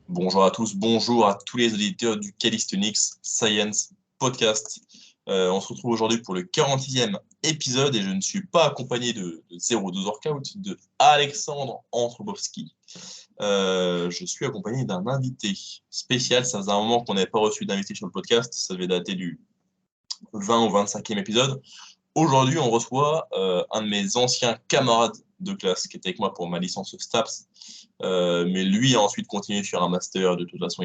Bonjour à tous, bonjour à tous les auditeurs du Calisthenics Science Podcast. On se retrouve aujourd'hui pour le 40e épisode et je ne suis pas accompagné de 012 Workout, de Alexandre Antrobowski. Je suis accompagné d'un invité spécial. Ça faisait un moment qu'on n'avait pas reçu d'invité sur le podcast. Ça devait dater du 20 ou 25e épisode. Aujourd'hui, on reçoit un de mes anciens camarades de classe qui était avec moi pour ma licence STAPS. Mais lui a ensuite continué sur un master. De toute façon,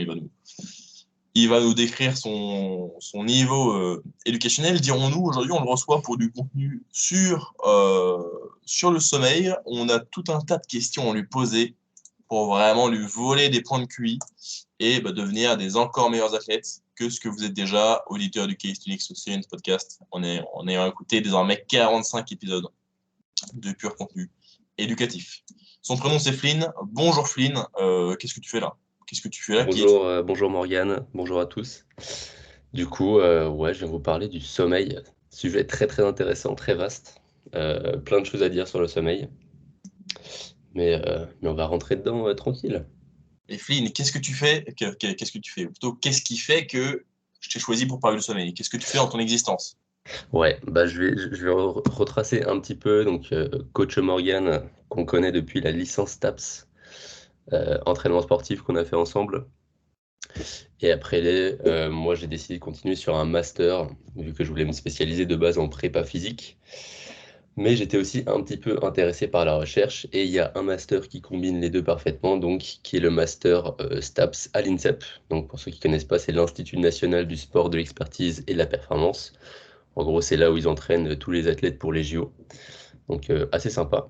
il va nous décrire son niveau éducationnel, dirons-nous. Aujourd'hui, on le reçoit pour du contenu sur le sommeil. On a tout un tas de questions à lui poser pour vraiment lui voler des points de QI et devenir des encore meilleurs athlètes que ce que vous êtes déjà, auditeur du Calisthenics Science Podcast. On a écouté désormais 45 épisodes de pur contenu éducatif. Son prénom, c'est Flynn. Bonjour Flynn, qu'est-ce que tu fais là? Qu'est-ce que tu fais là? Qui es-tu? Bonjour Morgane, bonjour à tous. Du coup, je viens vous parler du sommeil. Sujet très très intéressant, très vaste. Plein de choses à dire sur le sommeil. Mais on va rentrer dedans tranquille. Et Flynn, qu'est-ce que tu fais? Qu'est-ce que tu fais? Ou plutôt, qu'est-ce qui fait que je t'ai choisi pour parler du sommeil? Qu'est-ce que tu fais dans ton existence? Je vais retracer un petit peu. Donc, coach Morgane, qu'on connaît depuis la licence TAPS, entraînement sportif qu'on a fait ensemble. Et après moi j'ai décidé de continuer sur un master, vu que je voulais me spécialiser de base en prépa physique. Mais j'étais aussi un petit peu intéressé par la recherche et il y a un master qui combine les deux parfaitement, donc qui est le master STAPS à l'INSEP. Donc pour ceux qui ne connaissent pas, c'est l'Institut national du sport, de l'expertise et de la performance. En gros, c'est là où ils entraînent tous les athlètes pour les JO. Donc assez sympa.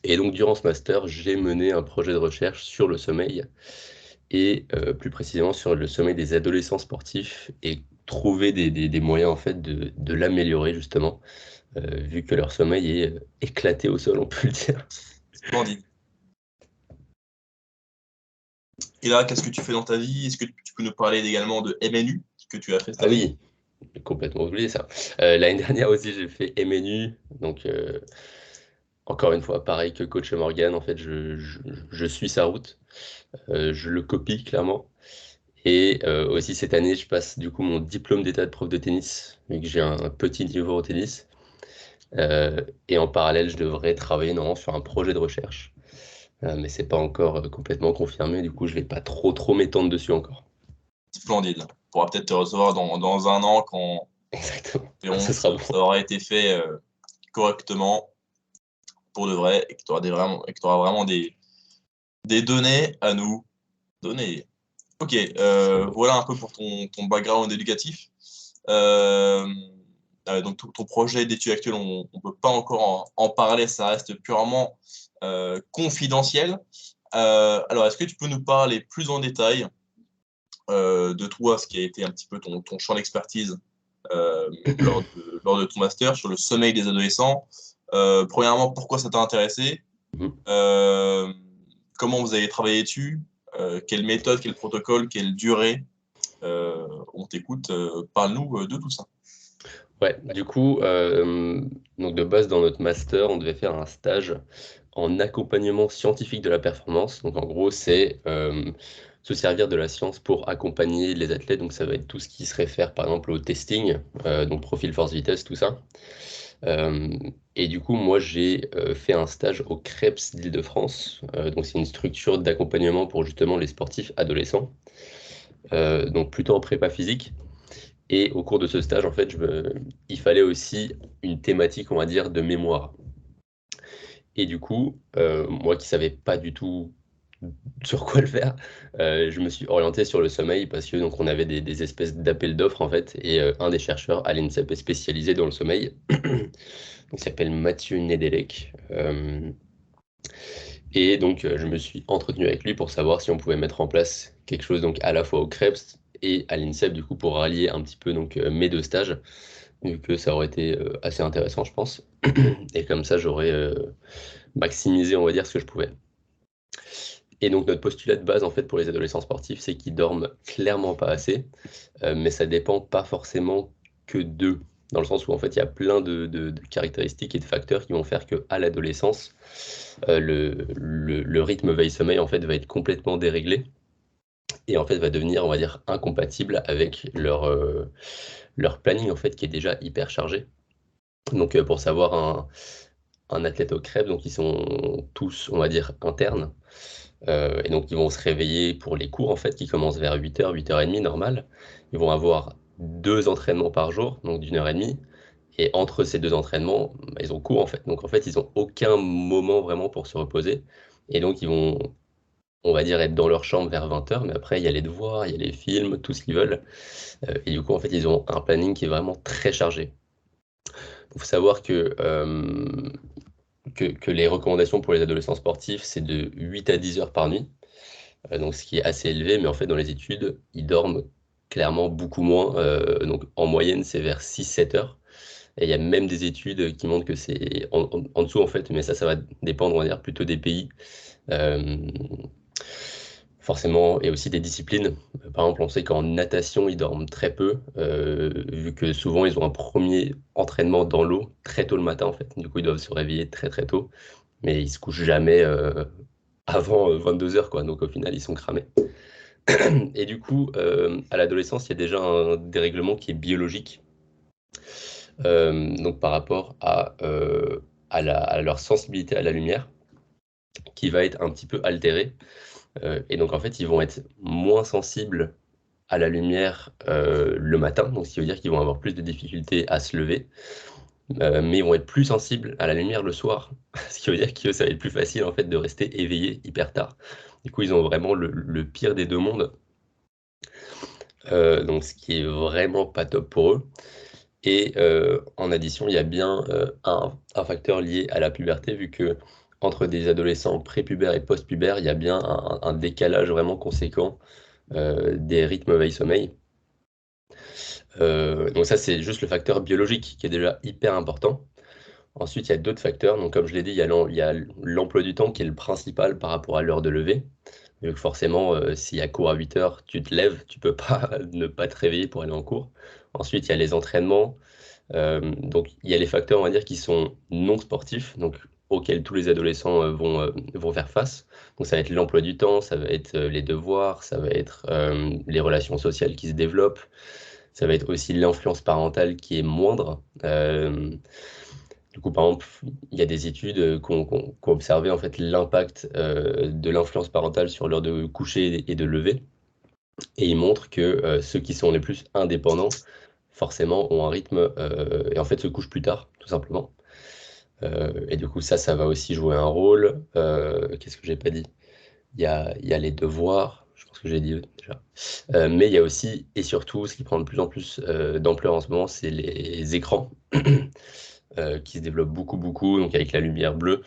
Et donc durant ce master, j'ai mené un projet de recherche sur le sommeil et plus précisément sur le sommeil des adolescents sportifs et trouver des moyens en fait de l'améliorer justement vu que leur sommeil est éclaté au sol, on peut le dire. Splendide. Et là, qu'est-ce que tu fais dans ta vie? Est-ce que tu peux nous parler également de MNU, ce que tu as fait cette Ah année? oui, j'ai complètement oublié ça. L'année dernière aussi, j'ai fait MNU. Donc, encore une fois, pareil que coach Morgan, en fait, je suis sa route. Je le copie clairement. Et aussi, cette année, je passe du coup mon diplôme d'état de prof de tennis, vu que j'ai un petit niveau au tennis. Et en parallèle, je devrais travailler normalement sur un projet de recherche. Mais c'est pas encore complètement confirmé. Du coup, je vais pas trop m'étendre dessus encore. Splendide. On pourra peut-être te recevoir dans un an quand Exactement. Quand verrons ce que sera ça bon. aura été fait correctement pour de vrai et que tu auras vraiment des données à nous donner. Ok, Ce serait bon. voilà un peu pour ton background éducatif. Euh, donc ton projet d'études actuelles, on ne peut pas encore en parler, ça reste purement confidentiel. Alors, est-ce que tu peux nous parler plus en détail de toi, ce qui a été un petit peu ton champ d'expertise lors de ton master sur le sommeil des adolescents? Premièrement, pourquoi ça t'a intéressé? Mhm. Euh, Comment vous avez travaillé dessus? Quelle méthode, quel protocole, quelle durée? On t'écoute, parle-nous de tout ça. Ouais, du coup, donc de base dans notre master, on devait faire un stage en accompagnement scientifique de la performance. Donc en gros, c'est se servir de la science pour accompagner les athlètes. Donc ça va être tout ce qui se réfère par exemple au testing, donc profil force-vitesse, tout ça. Euh, et du coup, moi, j'ai fait un stage au CREPS d'Île-de-France. Donc c'est une structure d'accompagnement pour justement les sportifs adolescents. Donc plutôt en prépa physique. Et au cours de ce stage, en fait, il fallait aussi une thématique, on va dire, de mémoire. Et du coup, moi qui savais pas du tout sur quoi le faire, je me suis orienté sur le sommeil parce que donc on avait des espèces d'appels d'offres en fait, et un des chercheurs à l'INSEP est spécialisé dans le sommeil. Donc, il s'appelle Mathieu Nedelec. Et donc, je me suis entretenu avec lui pour savoir si on pouvait mettre en place quelque chose donc à la fois au CREPS et à l'INSEP, du coup, pour rallier un petit peu donc mes deux stages, vu que ça aurait été assez intéressant, je pense. Et comme ça, j'aurais maximisé, on va dire, ce que je pouvais. Et donc, notre postulat de base, en fait, pour les adolescents sportifs, c'est qu'ils dorment clairement pas assez, mais ça dépend pas forcément que d'eux. Dans le sens où, en fait, il y a plein de caractéristiques et de facteurs qui vont faire qu'à l'adolescence, le rythme veille-sommeil, en fait, va être complètement déréglé. et en fait va devenir, on va dire, incompatible avec leur planning en fait qui est déjà hyper chargé. Donc pour savoir un athlète au crêpe, donc ils sont tous, on va dire, internes. Et donc ils vont se réveiller pour les cours en fait qui commencent vers 8h, 8h30 normal. Ils vont avoir 2 entraînements par jour, donc d'1 h 30. Et entre ces 2 entraînements, bah, ils ont cours en fait. Donc en fait, ils n'ont aucun moment vraiment pour se reposer. Et donc ils vont, on va dire, être dans leur chambre vers 20h, mais après il y a les devoirs, il y a les films, tout ce qu'ils veulent. Et du coup, en fait, ils ont un planning qui est vraiment très chargé. Il faut savoir que les recommandations pour les adolescents sportifs, c'est de 8 à 10 heures par nuit. Donc ce qui est assez élevé, mais en fait dans les études, ils dorment clairement beaucoup moins. Donc en moyenne, c'est vers 6-7 heures. Et il y a même des études qui montrent que c'est en dessous en fait, mais ça va dépendre, on va dire, plutôt des pays. Euh, Forcément, et aussi des disciplines. Par exemple, on sait qu'en natation, ils dorment très peu, vu que souvent ils ont un premier entraînement dans l'eau très tôt le matin en fait. Du coup, ils doivent se réveiller très très tôt, mais ils se couchent jamais avant 22 heures quoi. Donc au final, ils sont cramés. Et du coup, à l'adolescence, il y a déjà un dérèglement qui est biologique, donc par rapport à leur sensibilité à la lumière, qui va être un petit peu altérée. Et donc, en fait, ils vont être moins sensibles à la lumière le matin, donc ce qui veut dire qu'ils vont avoir plus de difficultés à se lever, mais ils vont être plus sensibles à la lumière le soir, ce qui veut dire que ça va être plus facile en fait de rester éveillé hyper tard. Du coup, ils ont vraiment le pire des deux mondes. Donc ce qui est vraiment pas top pour eux. Et en addition, il y a bien un facteur lié à la puberté, vu que entre des adolescents prépubères et post-pubères, il y a bien un décalage vraiment conséquent des rythmes veille-sommeil. Donc ça, c'est juste le facteur biologique qui est déjà hyper important. Ensuite, il y a d'autres facteurs. Donc comme je l'ai dit, il y a l'emploi du temps qui est le principal par rapport à l'heure de lever. Vu que forcément, s'il y a cours à 8 heures, tu te lèves, tu peux pas ne pas te réveiller pour aller en cours. Ensuite, il y a les entraînements. Donc, il y a les facteurs, on va dire, qui sont non sportifs, donc auxquels tous les adolescents vont faire face. Donc, ça va être l'emploi du temps, ça va être les devoirs, ça va être les relations sociales qui se développent, ça va être aussi l'influence parentale qui est moindre. Du coup, par exemple, il y a des études qui ont observé en fait l'impact de l'influence parentale sur l'heure de coucher et de lever. Et ils montrent que ceux qui sont les plus indépendants, forcément, ont un rythme et en fait se couchent plus tard, tout simplement. Et du coup, ça va aussi jouer un rôle. Qu'est-ce que j'ai pas dit? Il y a les devoirs, je pense que j'ai dit déjà. Mais il y a aussi, et surtout, ce qui prend de plus en plus d'ampleur en ce moment, c'est les écrans qui se développent beaucoup, beaucoup, donc avec la lumière bleue,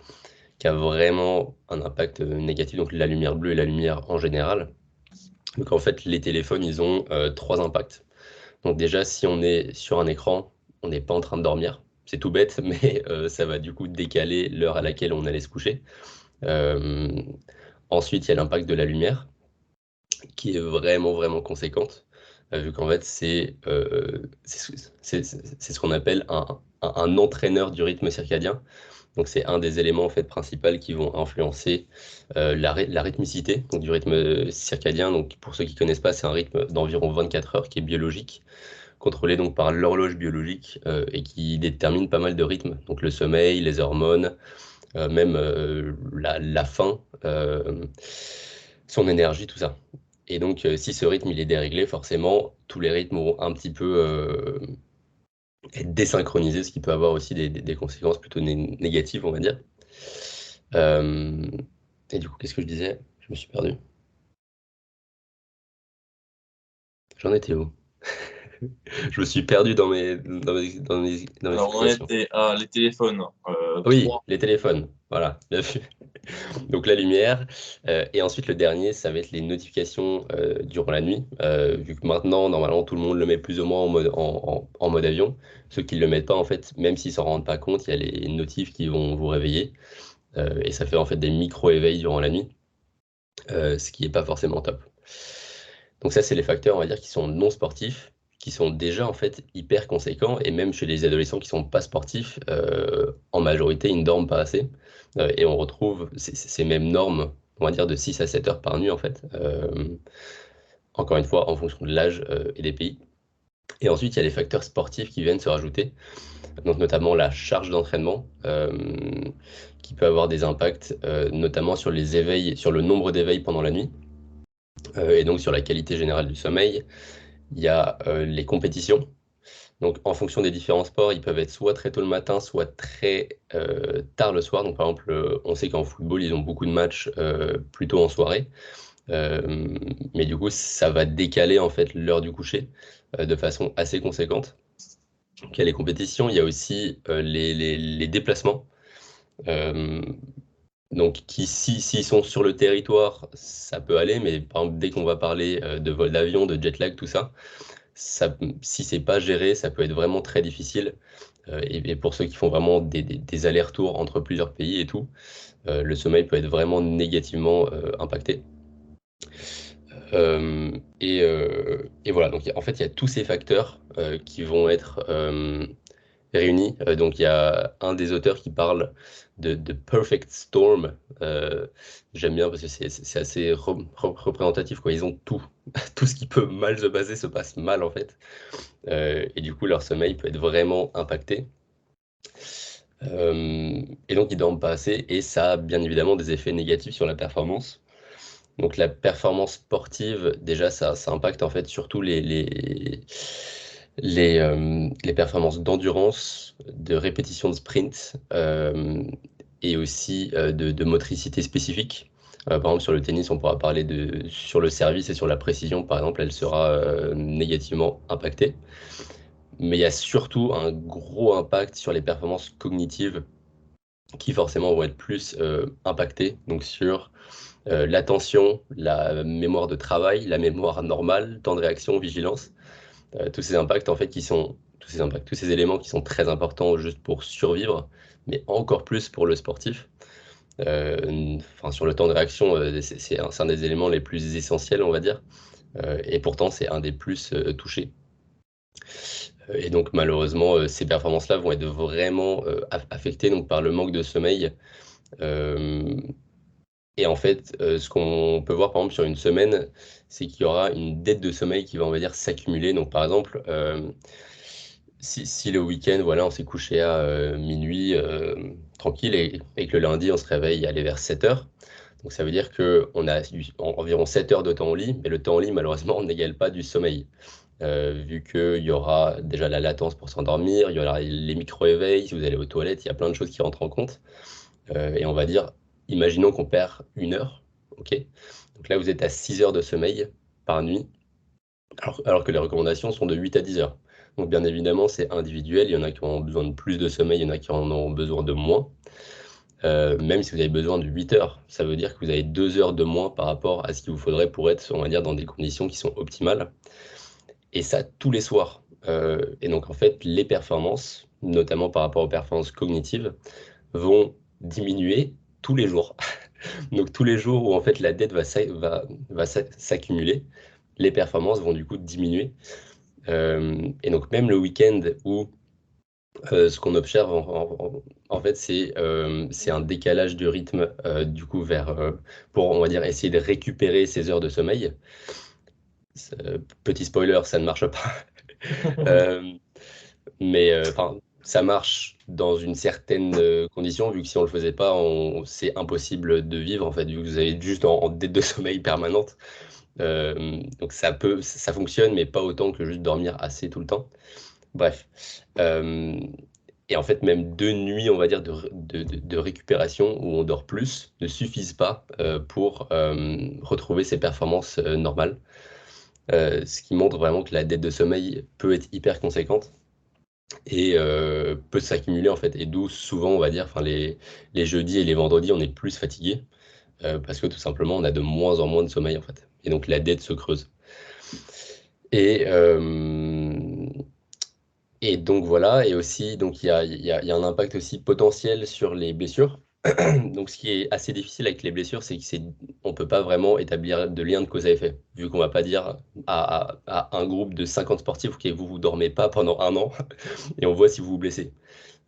qui a vraiment un impact négatif, donc la lumière bleue et la lumière en général. Donc en fait, les téléphones, ils ont 3 impacts. Donc déjà, si on est sur un écran, on n'est pas en train de dormir. C'est tout bête, mais ça va du coup décaler l'heure à laquelle on allait se coucher. Euh, Ensuite, il y a l'impact de la lumière, qui est vraiment, vraiment conséquente, vu qu'en fait, c'est ce qu'on appelle un entraîneur du rythme circadien. Donc c'est un des éléments en fait principaux qui vont influencer la rythmicité donc, du rythme circadien. Donc pour ceux qui ne connaissent pas, c'est un rythme d'environ 24 heures qui est biologique, contrôlé donc par l'horloge biologique et qui détermine pas mal de rythmes. Donc le sommeil, les hormones, même la faim, son énergie, tout ça. Et donc si ce rythme il est déréglé, forcément tous les rythmes vont un petit peu être désynchronisés, ce qui peut avoir aussi des conséquences plutôt négatives, on va dire. Euh, et du coup, qu'est-ce que je disais? Je me suis perdu. J'en étais où? Je me suis perdu dans mes Alors, on en explications. était à les téléphones. Oui, 3. les téléphones. Voilà, bien vu. Donc la lumière. Et ensuite, le dernier, ça va être les notifications durant la nuit. Vu que maintenant, normalement, tout le monde le met plus ou moins en mode avion. Ceux qui ne le mettent pas, en fait, même s'ils s'en rendent pas compte, il y a les notifs qui vont vous réveiller. Et ça fait en fait des micro-éveils durant la nuit, ce qui n'est pas forcément top. Donc ça, c'est les facteurs, on va dire, qui sont non sportifs, qui sont déjà en fait hyper conséquents, et même chez les adolescents qui sont pas sportifs, en majorité, ils ne dorment pas assez. Et on retrouve ces mêmes normes, on va dire, de 6 à 7 heures par nuit, en fait. encore une fois, en fonction de l'âge et des pays. Et ensuite, il y a les facteurs sportifs qui viennent se rajouter, donc notamment la charge d'entraînement, qui peut avoir des impacts, notamment sur les éveils, sur le nombre d'éveils pendant la nuit, et donc sur la qualité générale du sommeil. Il y a les compétitions. Donc, en fonction des différents sports, ils peuvent être soit très tôt le matin, soit très tard le soir. Donc, par exemple, on sait qu'en football, ils ont beaucoup de matchs plutôt en soirée. Mais du coup, ça va décaler en fait l'heure du coucher de façon assez conséquente. Donc, il y a les compétitions, il y a aussi les déplacements. Euh, donc, s'ils sont sur le territoire, ça peut aller, mais par exemple, dès qu'on va parler de vol d'avion, de jet lag, tout ça, si c'est pas géré, ça peut être vraiment très difficile. Et pour ceux qui font vraiment des allers-retours entre plusieurs pays et tout, le sommeil peut être vraiment négativement impacté. Et voilà, donc en fait, il y a tous ces facteurs qui vont être réunis. Donc il y a un des auteurs qui parle de perfect storm. J'aime bien parce que c'est assez représentatif, quoi. Ils ont tout. Tout ce qui peut mal se passer se passe mal, en fait. Et du coup, leur sommeil peut être vraiment impacté. Et donc, ils dorment pas assez et ça a bien évidemment des effets négatifs sur la performance. Donc la performance sportive, déjà, ça impacte en fait surtout les performances d'endurance, de répétition de sprint et aussi de motricité spécifique. Par exemple, sur le tennis, on pourra parler sur le service et sur la précision, par exemple, elle sera négativement impactée. Mais il y a surtout un gros impact sur les performances cognitives qui forcément vont être plus impactées, donc sur l'attention, la mémoire de travail, la mémoire normale, temps de réaction, vigilance, tous ces impacts en fait tous ces éléments qui sont très importants juste pour survivre, mais encore plus pour le sportif. Enfin, sur le temps de réaction, c'est un des éléments les plus essentiels, on va dire, et pourtant c'est un des plus touchés. Et donc malheureusement, ces performances-là vont être vraiment affectées donc, par le manque de sommeil. Euh, Et en fait, ce qu'on peut voir par exemple sur une semaine, c'est qu'il y aura une dette de sommeil qui va, on va dire, s'accumuler. Donc par exemple, si le week-end, voilà, on s'est couché à minuit tranquille et que le lundi, on se réveille aller vers 7 heures. Donc ça veut dire qu'on a environ 7 heures de temps au lit, mais le temps au lit, malheureusement, n'égale pas du sommeil. Vu qu'il y aura déjà la latence pour s'endormir, il y aura les micro-éveils, si vous allez aux toilettes, il y a plein de choses qui rentrent en compte. Et on va dire, imaginons qu'on perd 1 heure, ok? Donc là, vous êtes à 6 heures de sommeil par nuit, alors que les recommandations sont de 8 à 10 heures. Donc bien évidemment, c'est individuel, il y en a qui ont besoin de plus de sommeil, il y en a qui en ont besoin de moins. Même si vous avez besoin de 8 heures, ça veut dire que vous avez 2 heures de moins par rapport à ce qu'il vous faudrait pour être, on va dire, dans des conditions qui sont optimales. Et ça tous les soirs. Et donc en fait, les performances, notamment par rapport aux performances cognitives, vont diminuer tous les jours. Donc tous les jours où en fait la dette va s'accumuler, les performances vont du coup diminuer. Et donc même le week-end où ce qu'on observe en fait c'est un décalage de rythme du coup pour on va dire essayer de récupérer ces heures de sommeil. Petit spoiler, ça ne marche pas. Euh, mais enfin, ça marche dans une certaine condition, vu que si on le faisait pas, c'est impossible de vivre en fait, vu que vous avez juste en dette de sommeil permanente. Donc ça fonctionne, mais pas autant que juste dormir assez tout le temps. Bref. Euh, et en fait, même 2 nuits, on va dire, de récupération où on dort plus ne suffisent pas pour retrouver ses performances normales. Ce qui montre vraiment que la dette de sommeil peut être hyper conséquente et peut s'accumuler en fait. Et d'où souvent, on va dire, enfin, les jeudis et les vendredis, on est plus fatigué parce que tout simplement, on a de moins en moins de sommeil en fait. Et donc la dette se creuse. Et, euh, et donc voilà, et aussi, donc il y a un impact aussi potentiel sur les blessures. Donc ce qui est assez difficile avec les blessures, c'est qu'on ne peut pas vraiment établir de lien de cause à effet, vu qu'on ne va pas dire à un groupe de 50 sportifs, ok, vous ne dormez pas pendant 1 an, et on voit si vous vous blessez.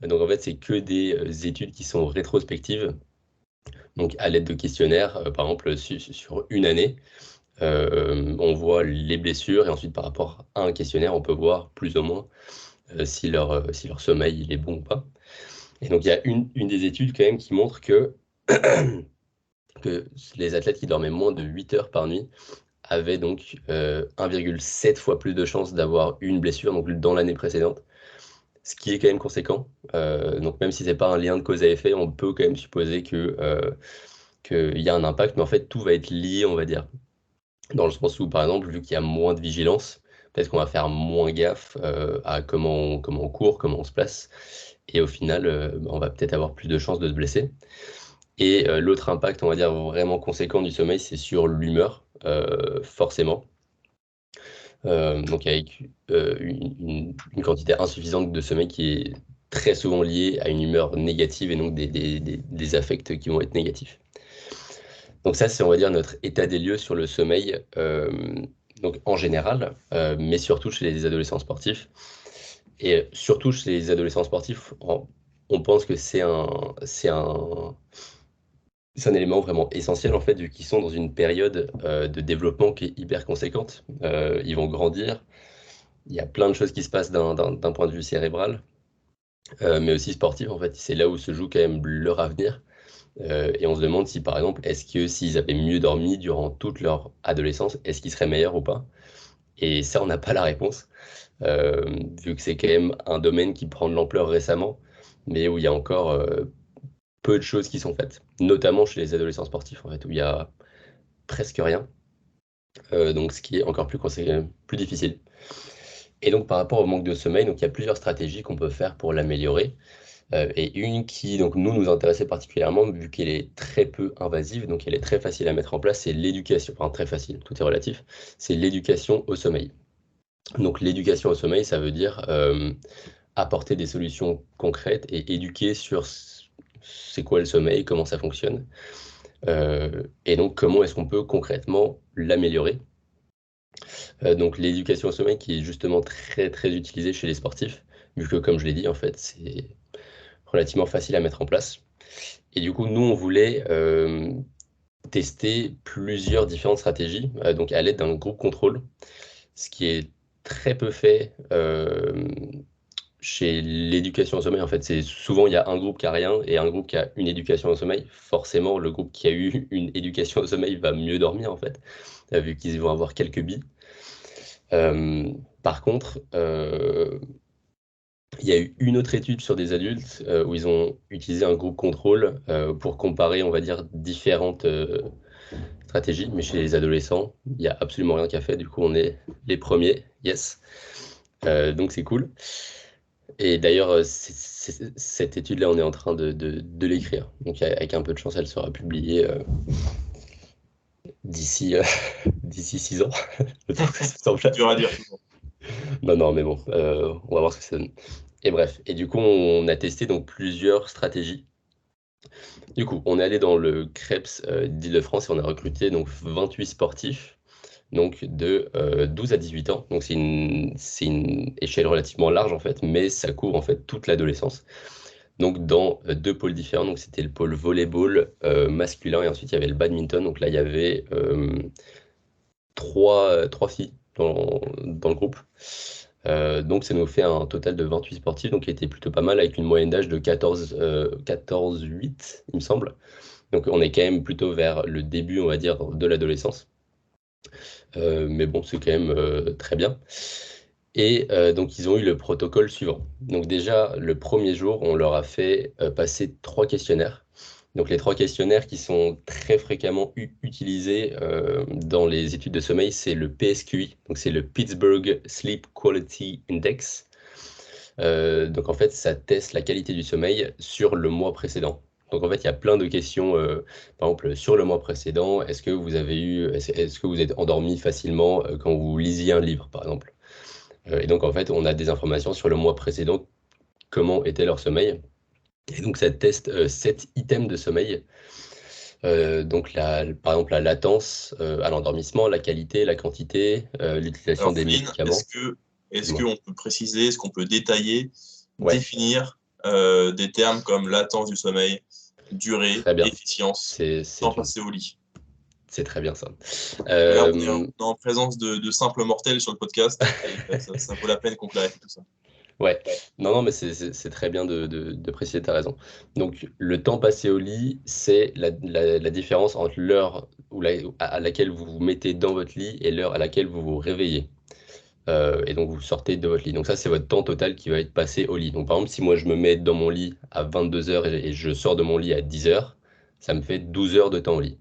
Donc en fait, c'est que des études qui sont rétrospectives, donc à l'aide de questionnaires, par exemple sur une année, On voit les blessures et ensuite par rapport à un questionnaire, on peut voir plus ou moins si leur sommeil il est bon ou pas. Et donc il y a une des études quand même qui montre que les athlètes qui dormaient moins de 8 heures par nuit avaient donc 1,7 fois plus de chances d'avoir une blessure donc dans l'année précédente, ce qui est quand même conséquent. Donc même si c'est pas un lien de cause à effet, on peut quand même supposer qu'il y a un impact, mais en fait tout va être lié, on va dire, dans le sens où par exemple, vu qu'il y a moins de vigilance, peut-être qu'on va faire moins gaffe à comment on court, comment on se place, et au final, on va peut-être avoir plus de chances de se blesser. Et l'autre impact, on va dire, vraiment conséquent du sommeil, c'est sur l'humeur, forcément. Donc avec une quantité insuffisante de sommeil qui est très souvent liée à une humeur négative et donc des affects qui vont être négatifs. Donc ça, c'est, on va dire, notre état des lieux sur le sommeil, donc en général, mais surtout chez les adolescents sportifs. Et surtout chez les adolescents sportifs, on pense que c'est un élément vraiment essentiel en fait, vu qu'ils sont dans une période de développement qui est hyper conséquente. Ils vont grandir, il y a plein de choses qui se passent d'un point de vue cérébral, mais aussi sportif en fait. C'est là où se joue quand même leur avenir. Et on se demande si par exemple, est-ce que s'ils avaient mieux dormi durant toute leur adolescence, est-ce qu'ils seraient meilleurs ou pas? Et ça, on n'a pas la réponse, vu que c'est quand même un domaine qui prend de l'ampleur récemment, mais où il y a encore peu de choses qui sont faites, notamment chez les adolescents sportifs, en fait, où il y a presque rien, donc ce qui est encore plus difficile. Et donc par rapport au manque de sommeil, donc il y a plusieurs stratégies qu'on peut faire pour l'améliorer. Et une qui donc nous intéressait particulièrement, vu qu'elle est très peu invasive, donc elle est très facile à mettre en place, c'est l'éducation. Enfin, très facile, tout est relatif. C'est l'éducation au sommeil. Donc l'éducation au sommeil, ça veut dire apporter des solutions concrètes et éduquer sur c'est quoi le sommeil, comment ça fonctionne, et donc comment est-ce qu'on peut concrètement l'améliorer. Donc l'éducation au sommeil qui est justement très très utilisée chez les sportifs, vu que comme je l'ai dit, en fait, c'est relativement facile à mettre en place. Et du coup, nous, on voulait tester plusieurs différentes stratégies, donc à l'aide d'un groupe contrôle, ce qui est très peu fait chez l'éducation au sommeil. En fait, c'est souvent il y a un groupe qui a rien et un groupe qui a une éducation au sommeil. Forcément, le groupe qui a eu une éducation au sommeil va mieux dormir, en fait, vu qu'ils vont avoir quelques billes. Par contre, il y a eu une autre étude sur des adultes où ils ont utilisé un groupe contrôle pour comparer, on va dire, différentes stratégies. Mais chez les adolescents, il n'y a absolument rien qui a fait. Du coup, on est les premiers. Yes. Donc, c'est cool. Et d'ailleurs, cette étude-là, on est en train de l'écrire. Donc, avec un peu de chance, elle sera publiée d'ici d'ici 6 ans. Le temps que ça se mette en place. Dur à dire toujours. Non, non, mais bon, on va voir ce que ça donne. Et bref, et du coup, on a testé donc plusieurs stratégies. Du coup, on est allé dans le Krebs d'Île-de-France et on a recruté donc 28 sportifs, donc de 12 à 18 ans. Donc c'est une échelle relativement large en fait, mais ça couvre en fait toute l'adolescence. Donc dans deux pôles différents. Donc c'était le pôle volleyball masculin et ensuite il y avait le badminton. Donc là il y avait trois filles dans le groupe. Donc ça nous fait un total de 28 sportifs, donc qui était plutôt pas mal avec une moyenne d'âge de 14-8, il me semble. Donc on est quand même plutôt vers le début, on va dire, de l'adolescence. Mais bon, c'est quand même très bien. Et donc ils ont eu le protocole suivant. Donc déjà, le premier jour, on leur a fait passer 3 questionnaires. Donc les 3 questionnaires qui sont très fréquemment utilisés dans les études de sommeil, c'est le PSQI, donc c'est le Pittsburgh Sleep Quality Index. Donc en fait, ça teste la qualité du sommeil sur le mois précédent. Donc en fait, il y a plein de questions, par exemple sur le mois précédent, est-ce que vous êtes endormi facilement quand vous lisiez un livre, par exemple. Et donc en fait, on a des informations sur le mois précédent, comment était leur sommeil. Et donc ça teste 7 items de sommeil. Donc par exemple la latence à l'endormissement, la qualité, la quantité, l'utilisation Alors, des Flynn, médicaments. est-ce Dis-moi. qu'on peut préciser, est-ce qu'on peut détailler, Ouais, définir des termes comme latence du sommeil, durée, très bien. efficience, C'est temps une passé au lit? C'est très bien ça. Là, on est en présence de simples mortels sur le podcast, et ça vaut la peine qu'on clarifie tout ça. Ouais, non, mais c'est très bien de préciser, tu as raison. Donc, le temps passé au lit, c'est la différence entre l'heure à laquelle vous vous mettez dans votre lit et l'heure à laquelle vous vous réveillez. Et donc, vous sortez de votre lit. Donc, ça, c'est votre temps total qui va être passé au lit. Donc, par exemple, si moi, je me mets dans mon lit à 22 heures et je sors de mon lit à 10 heures, ça me fait 12 heures de temps au lit.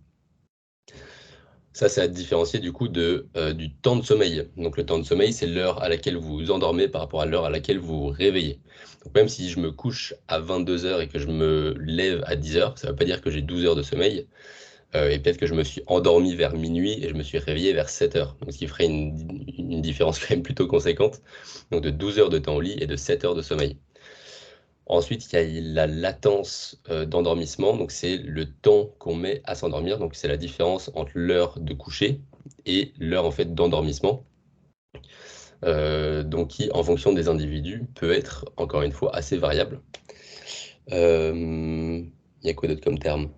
Ça, c'est à différencier du coup du temps de sommeil. Donc le temps de sommeil, c'est l'heure à laquelle vous vous endormez par rapport à l'heure à laquelle vous vous réveillez. Donc même si je me couche à 22 heures et que je me lève à 10 heures, ça ne veut pas dire que j'ai 12 heures de sommeil. Et peut-être que je me suis endormi vers minuit et je me suis réveillé vers 7 heures. Donc ce qui ferait une différence quand même plutôt conséquente. Donc de 12 heures de temps au lit et de 7 heures de sommeil. Ensuite, il y a la latence d'endormissement, donc c'est le temps qu'on met à s'endormir, donc c'est la différence entre l'heure de coucher et l'heure en fait d'endormissement, donc qui, en fonction des individus, peut être encore une fois assez variable. Il y a quoi d'autre comme terme?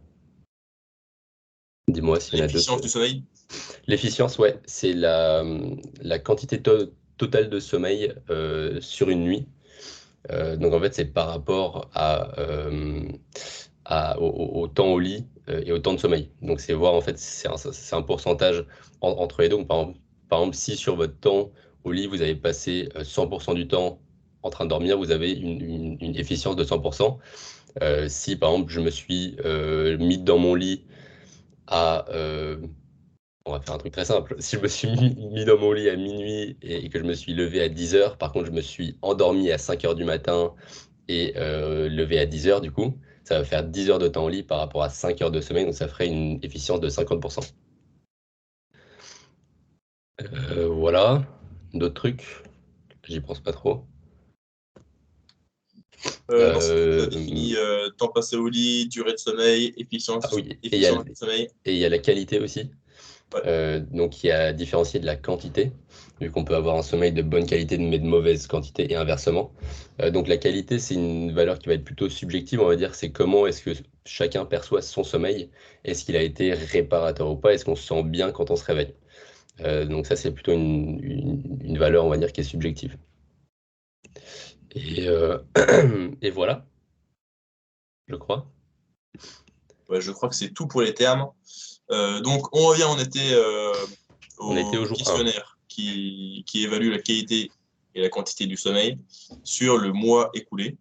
Dis-moi s'il y en a d'autres. L'efficience du sommeil. L'efficience, ouais, c'est la quantité totale de sommeil sur une nuit. Donc en fait, c'est par rapport au temps au lit et au temps de sommeil. Donc c'est voir en fait, c'est un pourcentage entre les deux. Donc, par exemple, si sur votre temps au lit, vous avez passé 100% du temps en train de dormir, vous avez une efficience de 100%. Si par exemple, je me suis mis dans mon lit à on va faire un truc très simple. Si je me suis mis dans mon lit à minuit et que je me suis levé à 10 heures, par contre, je me suis endormi à 5 heures du matin et levé à 10 heures, du coup, ça va faire 10 heures de temps au lit par rapport à 5 heures de sommeil, donc ça ferait une efficience de 50%. Voilà. D'autres trucs? J'y pense pas trop. Non, c'est tout. On a Euh, défini temps passé au lit, durée de sommeil, ah efficience, oui, efficience du sommeil. et il y a la qualité aussi. Ouais. Donc, il y a différencié de la quantité, vu qu'on peut avoir un sommeil de bonne qualité mais de mauvaise quantité et inversement. Donc, la qualité, c'est une valeur qui va être plutôt subjective, on va dire. C'est comment est-ce que chacun perçoit son sommeil? Est-ce qu'il a été réparateur ou pas? Est-ce qu'on se sent bien quand on se réveille? Donc, ça, c'est plutôt une valeur, on va dire, qui est subjective. Et, et voilà, je crois. Ouais, je crois que c'est tout pour les termes. Donc, on revient, on était On était au au jour 1. questionnaire qui évalue la qualité et la quantité du sommeil sur le mois écoulé.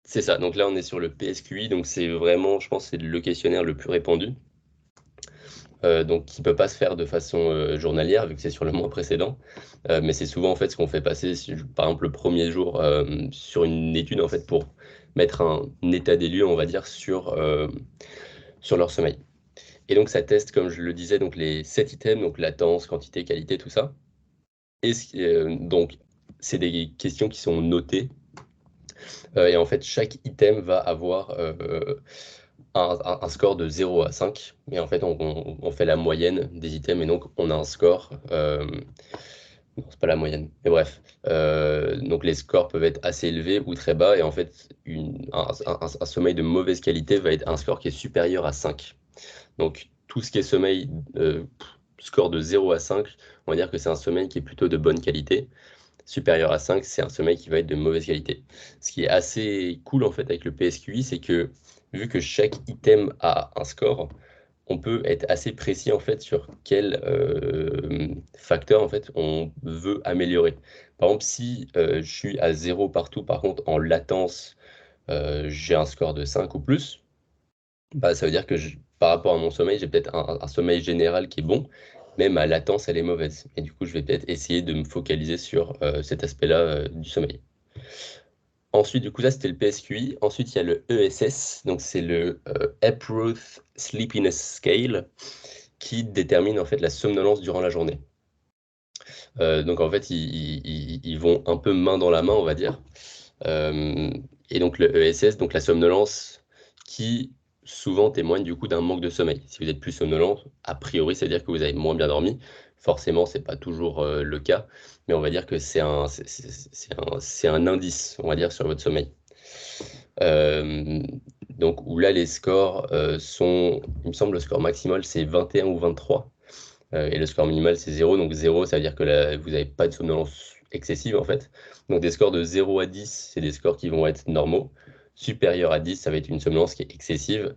C'est ça. Donc là, on est sur le PSQI. Donc, c'est vraiment, je pense, c'est le questionnaire le plus répandu. Donc qui ne peut pas se faire de façon journalière vu que c'est sur le mois précédent. Mais c'est souvent en fait ce qu'on fait passer, par exemple le premier jour sur une étude en fait pour mettre un état des lieux, on va dire, sur leur sommeil. Et donc ça teste, comme je le disais, donc les 7 items, donc latence, quantité, qualité, tout ça. Donc c'est des questions qui sont notées. Et en fait, chaque item va avoir un score de 0 à 5. Et en fait, on fait la moyenne des items et donc on a un score. Non, c'est pas la moyenne, mais bref. Donc les scores peuvent être assez élevés ou très bas. Et en fait, un sommeil de mauvaise qualité va être un score qui est supérieur à 5. Donc tout ce qui est sommeil, score de 0 à 5, on va dire que c'est un sommeil qui est plutôt de bonne qualité. Supérieur à 5, c'est un sommeil qui va être de mauvaise qualité. Ce qui est assez cool en fait avec le PSQI, c'est que vu que chaque item a un score, on peut être assez précis en fait sur quel facteur en fait on veut améliorer. Par exemple, si je suis à 0 partout, par contre en latence, j'ai un score de 5 ou plus, bah, ça veut dire que par rapport à mon sommeil, j'ai peut-être un sommeil général qui est bon, mais ma latence, elle est mauvaise. Et du coup, je vais peut-être essayer de me focaliser sur cet aspect-là du sommeil. Ensuite, du coup, ça, c'était le PSQI. Ensuite, il y a le ESS, donc c'est le Epworth Sleepiness Scale, qui détermine en fait la somnolence durant la journée. Donc en fait, ils vont un peu main dans la main, on va dire. Euh, et donc le ESS, donc la somnolence, qui souvent témoigne du coup d'un manque de sommeil. Si vous êtes plus somnolent, a priori, ça veut dire que vous avez moins bien dormi. Forcément, c'est pas toujours le cas, mais on va dire que c'est un indice, on va dire, sur votre sommeil. Euh, Donc où là, les scores sont, il me semble, le score maximal, c'est 21 ou 23. Et le score minimal, c'est 0. Donc 0, ça veut dire que vous n'avez pas de somnolence excessive, en fait. Donc des scores de 0 à 10, c'est des scores qui vont être normaux. Supérieur à 10, ça va être une somnolence qui est excessive.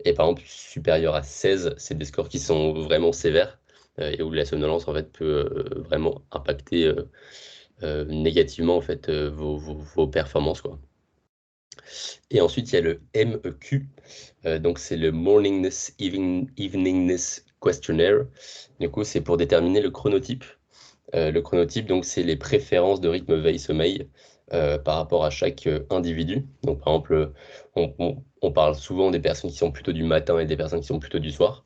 Et par exemple, supérieur à 16, c'est des scores qui sont vraiment sévères et où la somnolence, en fait, peut vraiment impacter négativement, en fait, vos performances, quoi. Et ensuite, il y a le MEQ. Donc, c'est le Morningness Eveningness Questionnaire. Du coup, c'est pour déterminer le chronotype. Le chronotype, donc, c'est les préférences de rythme veille-sommeil par rapport à chaque individu. Donc, par exemple, on parle souvent des personnes qui sont plutôt du matin et des personnes qui sont plutôt du soir.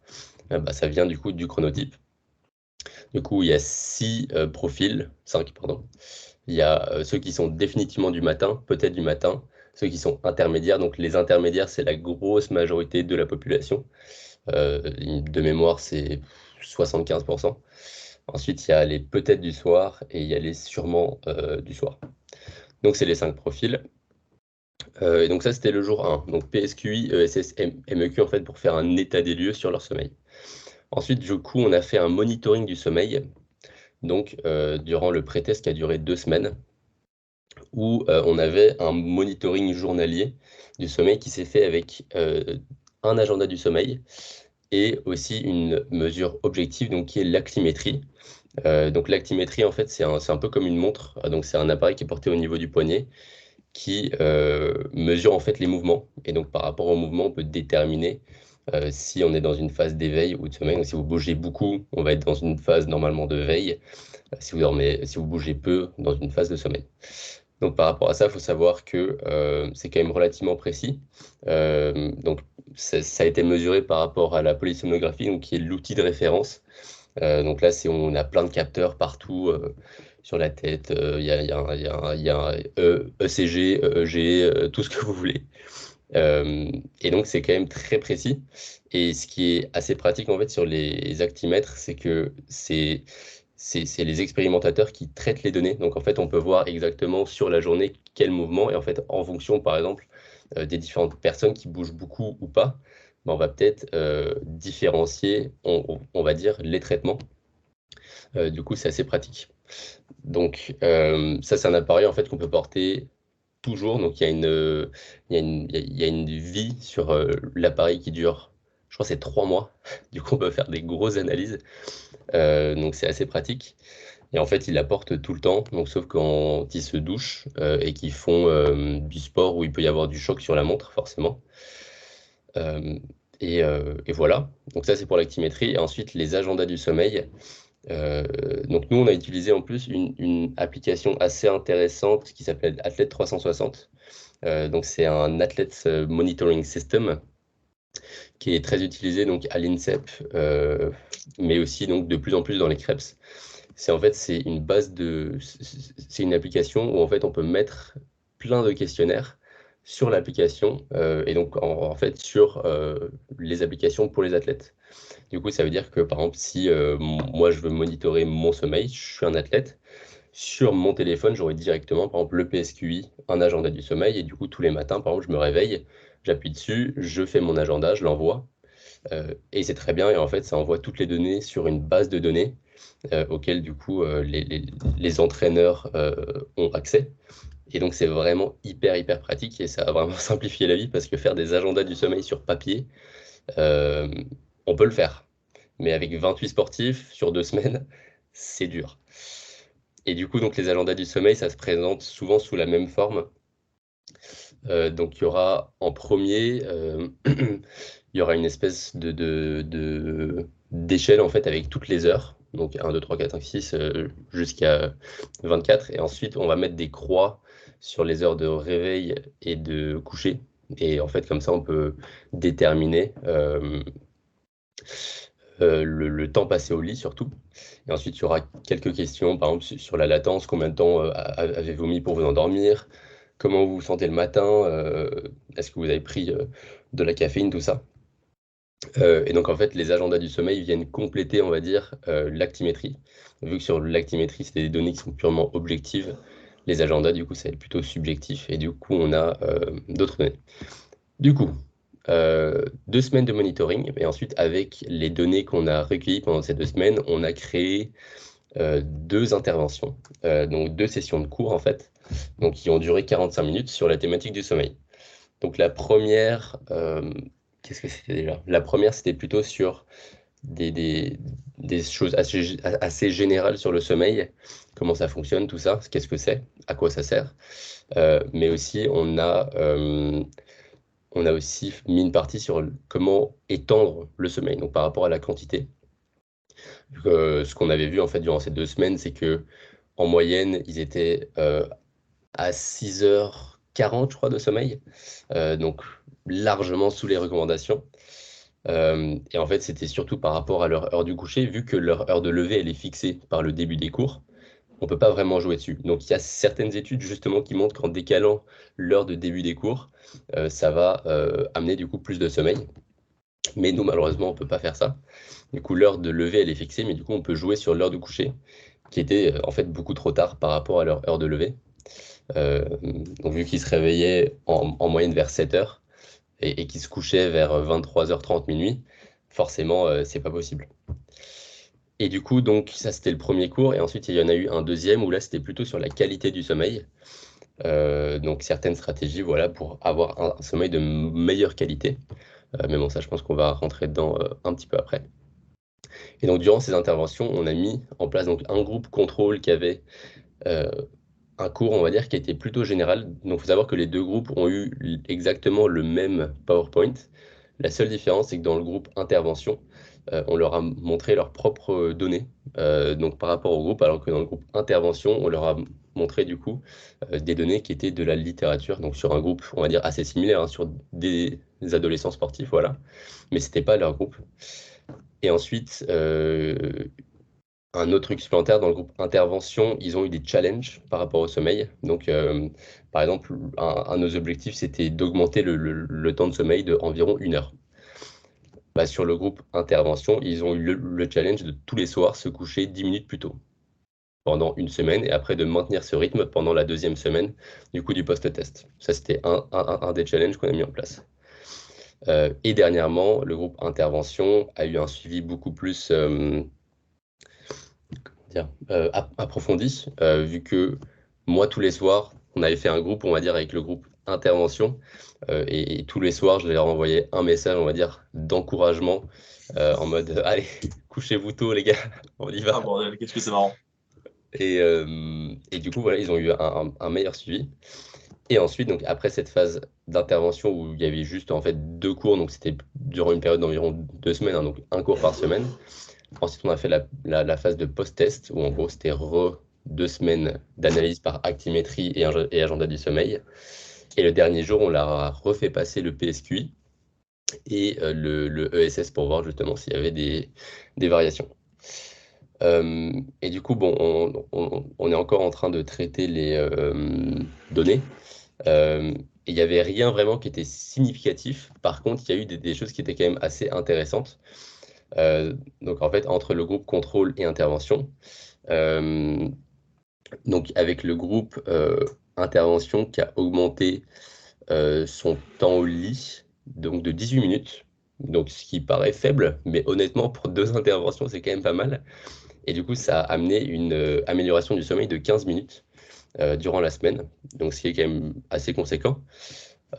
Bah, ça vient du coup du chronotype. Du coup, il y a 5, pardon. Il y a ceux qui sont définitivement du matin, peut-être du matin, ceux qui sont intermédiaires. Donc les intermédiaires, c'est la grosse majorité de la population. De mémoire, c'est 75%. Ensuite, il y a les peut-être du soir et il y a les sûrement du soir. Donc c'est les 5 profils. Et donc ça, c'était le jour 1. Donc PSQI, ESS, MEQ, en fait, pour faire un état des lieux sur leur sommeil. Ensuite, du coup, on a fait un monitoring du sommeil. Donc, durant le pré-test qui a duré 2 semaines, où on avait un monitoring journalier du sommeil qui s'est fait avec un agenda du sommeil et aussi une mesure objective, donc qui est l'actimétrie. Donc l'actimétrie, en fait, c'est un peu comme une montre. Donc c'est un appareil qui est porté au niveau du poignet qui mesure en fait les mouvements. Et donc par rapport aux mouvements, on peut déterminer si on est dans une phase d'éveil ou de sommeil. Donc si vous bougez beaucoup, on va être dans une phase normalement de veille. Si vous bougez peu, dans une phase de sommeil. Donc par rapport à ça, il faut savoir que c'est quand même relativement précis. Donc ça a été mesuré par rapport à la polysomnographie, donc qui est l'outil de référence. Donc là, on a plein de capteurs partout sur la tête. Il y a un ECG, EEG, tout ce que vous voulez. Et donc c'est quand même très précis. Et ce qui est assez pratique en fait sur les actimètres, c'est que c'est les expérimentateurs qui traitent les données. Donc en fait, on peut voir exactement sur la journée quel mouvement, et en fait, en fonction, par exemple, des différentes personnes qui bougent beaucoup ou pas, ben, on va peut-être différencier, on va dire, les traitements. Du coup, c'est assez pratique. Donc ça, c'est un appareil en fait qu'on peut porter toujours. Donc il y a une vie sur l'appareil qui dure, je crois, que c'est 3 mois. Du coup, on peut faire des grosses analyses. Donc c'est assez pratique. Et en fait, ils la portent tout le temps, donc sauf quand ils se douchent et qu'ils font du sport où il peut y avoir du choc sur la montre, forcément. Euh, et voilà. Donc ça, c'est pour l'actimétrie. Et ensuite, les agendas du sommeil. Donc nous, on a utilisé en plus une application assez intéressante qui s'appelle Athlete 360. Donc c'est un Athlete Monitoring System qui est très utilisé donc à l'INSEP, mais aussi donc de plus en plus dans les CREPS. C'est c'est une application où en fait on peut mettre plein de questionnaires sur l'application et donc en fait sur les applications pour les athlètes. Du coup, ça veut dire que par exemple, si moi je veux monitorer mon sommeil, je suis un athlète, sur mon téléphone, j'aurai directement par exemple le PSQI, un agenda du sommeil et du coup tous les matins, par exemple, je me réveille, j'appuie dessus, je fais mon agenda, je l'envoie et c'est très bien et en fait ça envoie toutes les données sur une base de données auxquelles du coup les entraîneurs ont accès. Et donc c'est vraiment hyper pratique et ça a vraiment simplifié la vie parce que faire des agendas du sommeil sur papier, euh, on peut le faire. Mais avec 28 sportifs sur 2 semaines, c'est dur. Et du coup, donc les agendas du sommeil, ça se présente souvent sous la même forme. Donc il y aura en premier, il y aura une espèce d'échelle en fait avec toutes les heures. Donc 1, 2, 3, 4, 5, 6 jusqu'à 24. Et ensuite, on va mettre des croix sur les heures de réveil et de coucher. Et en fait, comme ça, on peut déterminer le temps passé au lit surtout. Et ensuite, il y aura quelques questions, par exemple sur la latence, combien de temps avez-vous mis pour vous endormir? Comment vous vous sentez le matin? Est-ce que vous avez pris de la caféine, tout ça? Et donc, en fait, les agendas du sommeil viennent compléter, on va dire, l'actimétrie. Vu que sur l'actimétrie, c'est des données qui sont purement objectives, les agendas, du coup, c'est plutôt subjectif. Et du coup, on a d'autres données. Du coup, 2 semaines de monitoring. Et ensuite, avec les données qu'on a recueillies pendant ces 2 semaines, on a créé 2 interventions, donc 2 sessions de cours en fait, donc qui ont duré 45 minutes sur la thématique du sommeil. Donc la première, qu'est-ce que c'était déjà? La première, c'était plutôt sur des choses assez générales sur le sommeil, comment ça fonctionne, tout ça, qu'est-ce que c'est, à quoi ça sert. Mais aussi, on a aussi mis une partie sur comment étendre le sommeil, donc par rapport à la quantité. Ce qu'on avait vu en fait durant ces 2 semaines, c'est que en moyenne, ils étaient à 6h40, je crois, de sommeil, donc largement sous les recommandations. Et en fait, c'était surtout par rapport à leur heure du coucher, vu que leur heure de lever, elle est fixée par le début des cours, on ne peut pas vraiment jouer dessus. Donc il y a certaines études justement qui montrent qu'en décalant l'heure de début des cours, ça va amener du coup plus de sommeil. Mais nous, malheureusement, on ne peut pas faire ça. Du coup, l'heure de lever, elle est fixée, mais du coup, on peut jouer sur l'heure de coucher, qui était en fait beaucoup trop tard par rapport à leur heure de lever. Donc vu qu'ils se réveillaient en moyenne vers 7h et qu'ils se couchaient vers 23h30, minuit, forcément, c'est pas possible. Et du coup, donc ça c'était le premier cours, et ensuite il y en a eu un deuxième où là c'était plutôt sur la qualité du sommeil. Donc certaines stratégies, voilà, pour avoir un sommeil de meilleure qualité. Mais bon, ça je pense qu'on va rentrer dedans un petit peu après. Et donc durant ces interventions, on a mis en place donc un groupe contrôle qui avait euh, un cours, on va dire, qui était plutôt général. Donc il faut savoir que les 2 groupes ont eu exactement le même PowerPoint. La seule différence, c'est que dans le groupe intervention, on leur a montré leurs propres données, donc par rapport au groupe, alors que dans le groupe intervention, on leur a montré du coup des données qui étaient de la littérature, donc sur un groupe, on va dire, assez similaire, hein, sur des adolescents sportifs, voilà, mais c'était pas leur groupe. Et ensuite, un autre truc supplémentaire, dans le groupe intervention, ils ont eu des challenges par rapport au sommeil. Donc, par exemple, un de nos objectifs, c'était d'augmenter le temps de sommeil de environ 1 heure. Bah, sur le groupe intervention, ils ont eu le challenge de tous les soirs se coucher 10 minutes plus tôt pendant 1 semaine et après de maintenir ce rythme pendant la 2e semaine du coup du post-test. Ça, c'était un des challenges qu'on a mis en place. Et dernièrement, le groupe intervention a eu un suivi beaucoup plus approfondi, vu que moi, tous les soirs, on avait fait un groupe, on va dire, avec le groupe intervention, et tous les soirs, je leur envoyais un message, on va dire, d'encouragement, en mode, allez, couchez-vous tôt, les gars, on y Ah va. bordel, qu'est-ce que c'est marrant. Et du coup, voilà, ils ont eu un meilleur suivi. Et ensuite, donc, après cette phase d'intervention où il y avait juste, en fait, 2 cours, donc c'était durant une période d'environ 2 semaines, hein, donc un cours par semaine. Ensuite, on a fait la phase de post-test, où en gros, c'était 2 semaines d'analyse par actimétrie et agenda du sommeil. Et le dernier jour, on leur a refait passer le PSQI et le ESS pour voir justement s'il y avait des variations. Et du coup, bon, on est encore en train de traiter les données. Et il n'y avait rien vraiment qui était significatif. Par contre, il y a eu des choses qui étaient quand même assez intéressantes. Donc en fait, entre le groupe contrôle et intervention, donc avec le groupe intervention qui a augmenté son temps au lit donc de 18 minutes, donc ce qui paraît faible, mais honnêtement pour 2 interventions, c'est quand même pas mal. Et du coup, ça a amené une amélioration du sommeil de 15 minutes durant la semaine, donc ce qui est quand même assez conséquent.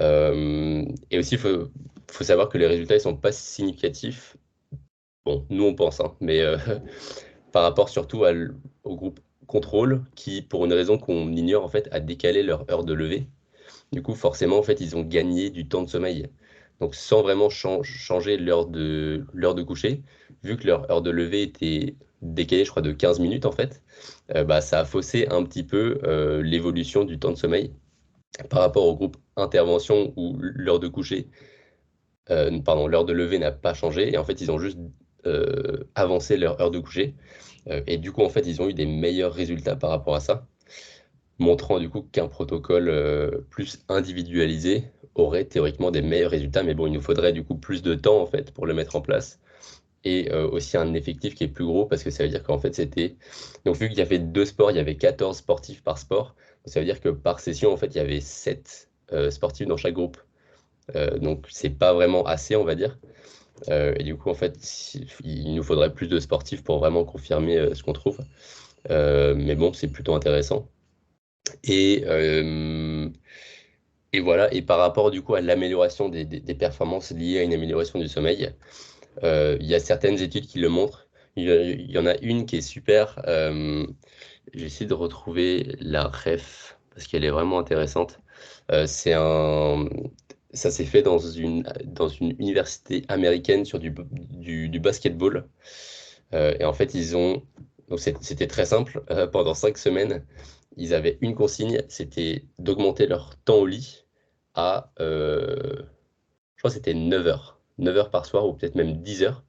Et aussi, il faut savoir que les résultats ne sont pas significatifs. Bon, nous on pense, hein, mais par rapport surtout au groupe contrôle qui, pour une raison qu'on ignore, en fait, a décalé leur heure de lever. Du coup, forcément, en fait, ils ont gagné du temps de sommeil. Donc, sans vraiment changer l'heure de coucher, vu que leur heure de lever était décalée, je crois, de 15 minutes, en fait, bah, ça a faussé un petit peu l'évolution du temps de sommeil par rapport au groupe intervention où l'heure de coucher, pardon, l'heure de lever n'a pas changé. Et en fait, ils ont juste avancé leur heure de coucher. Et du coup, en fait, ils ont eu des meilleurs résultats par rapport à ça, montrant du coup qu'un protocole plus individualisé aurait théoriquement des meilleurs résultats. Mais bon, il nous faudrait du coup plus de temps en fait pour le mettre en place et aussi un effectif qui est plus gros parce que ça veut dire qu'en fait c'était... Donc vu qu'il y avait 2 sports, il y avait 14 sportifs par sport. Ça veut dire que par session, en fait, il y avait 7 sportifs dans chaque groupe. Donc, c'est pas vraiment assez, on va dire. Et du coup, en fait, il nous faudrait plus de sportifs pour vraiment confirmer ce qu'on trouve. Mais bon, c'est plutôt intéressant. Et, euh, et voilà. Et par rapport du coup à l'amélioration des performances liées à une amélioration du sommeil, il y a certaines études qui le montrent. Il y en a une qui est super. J'essaie de retrouver la ref parce qu'elle est vraiment intéressante. C'est un, Ça s'est fait dans une université américaine sur du basketball. Et en fait, c'était très simple. Pendant 5 semaines, ils avaient une consigne, c'était d'augmenter leur temps au lit à, je crois que c'était 9 heures. 9 heures par soir ou peut-être même 10 heures.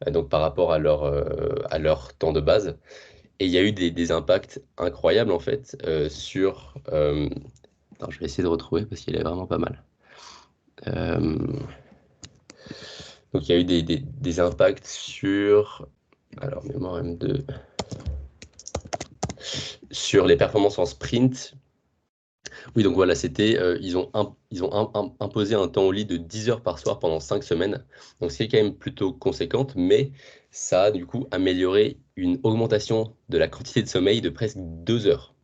Donc par rapport à leur temps de base. Et il y a eu des impacts incroyables en fait attends, je vais essayer de retrouver parce qu'il est vraiment pas mal. Euh, donc il y a eu des impacts alors mémoire M2, sur les performances en sprint. Oui, donc voilà, ils ont imposé un temps au lit de 10 heures par soir pendant 5 semaines. Donc c'est quand même plutôt conséquente, mais ça a du coup amélioré une augmentation de la quantité de sommeil de presque 2 heures.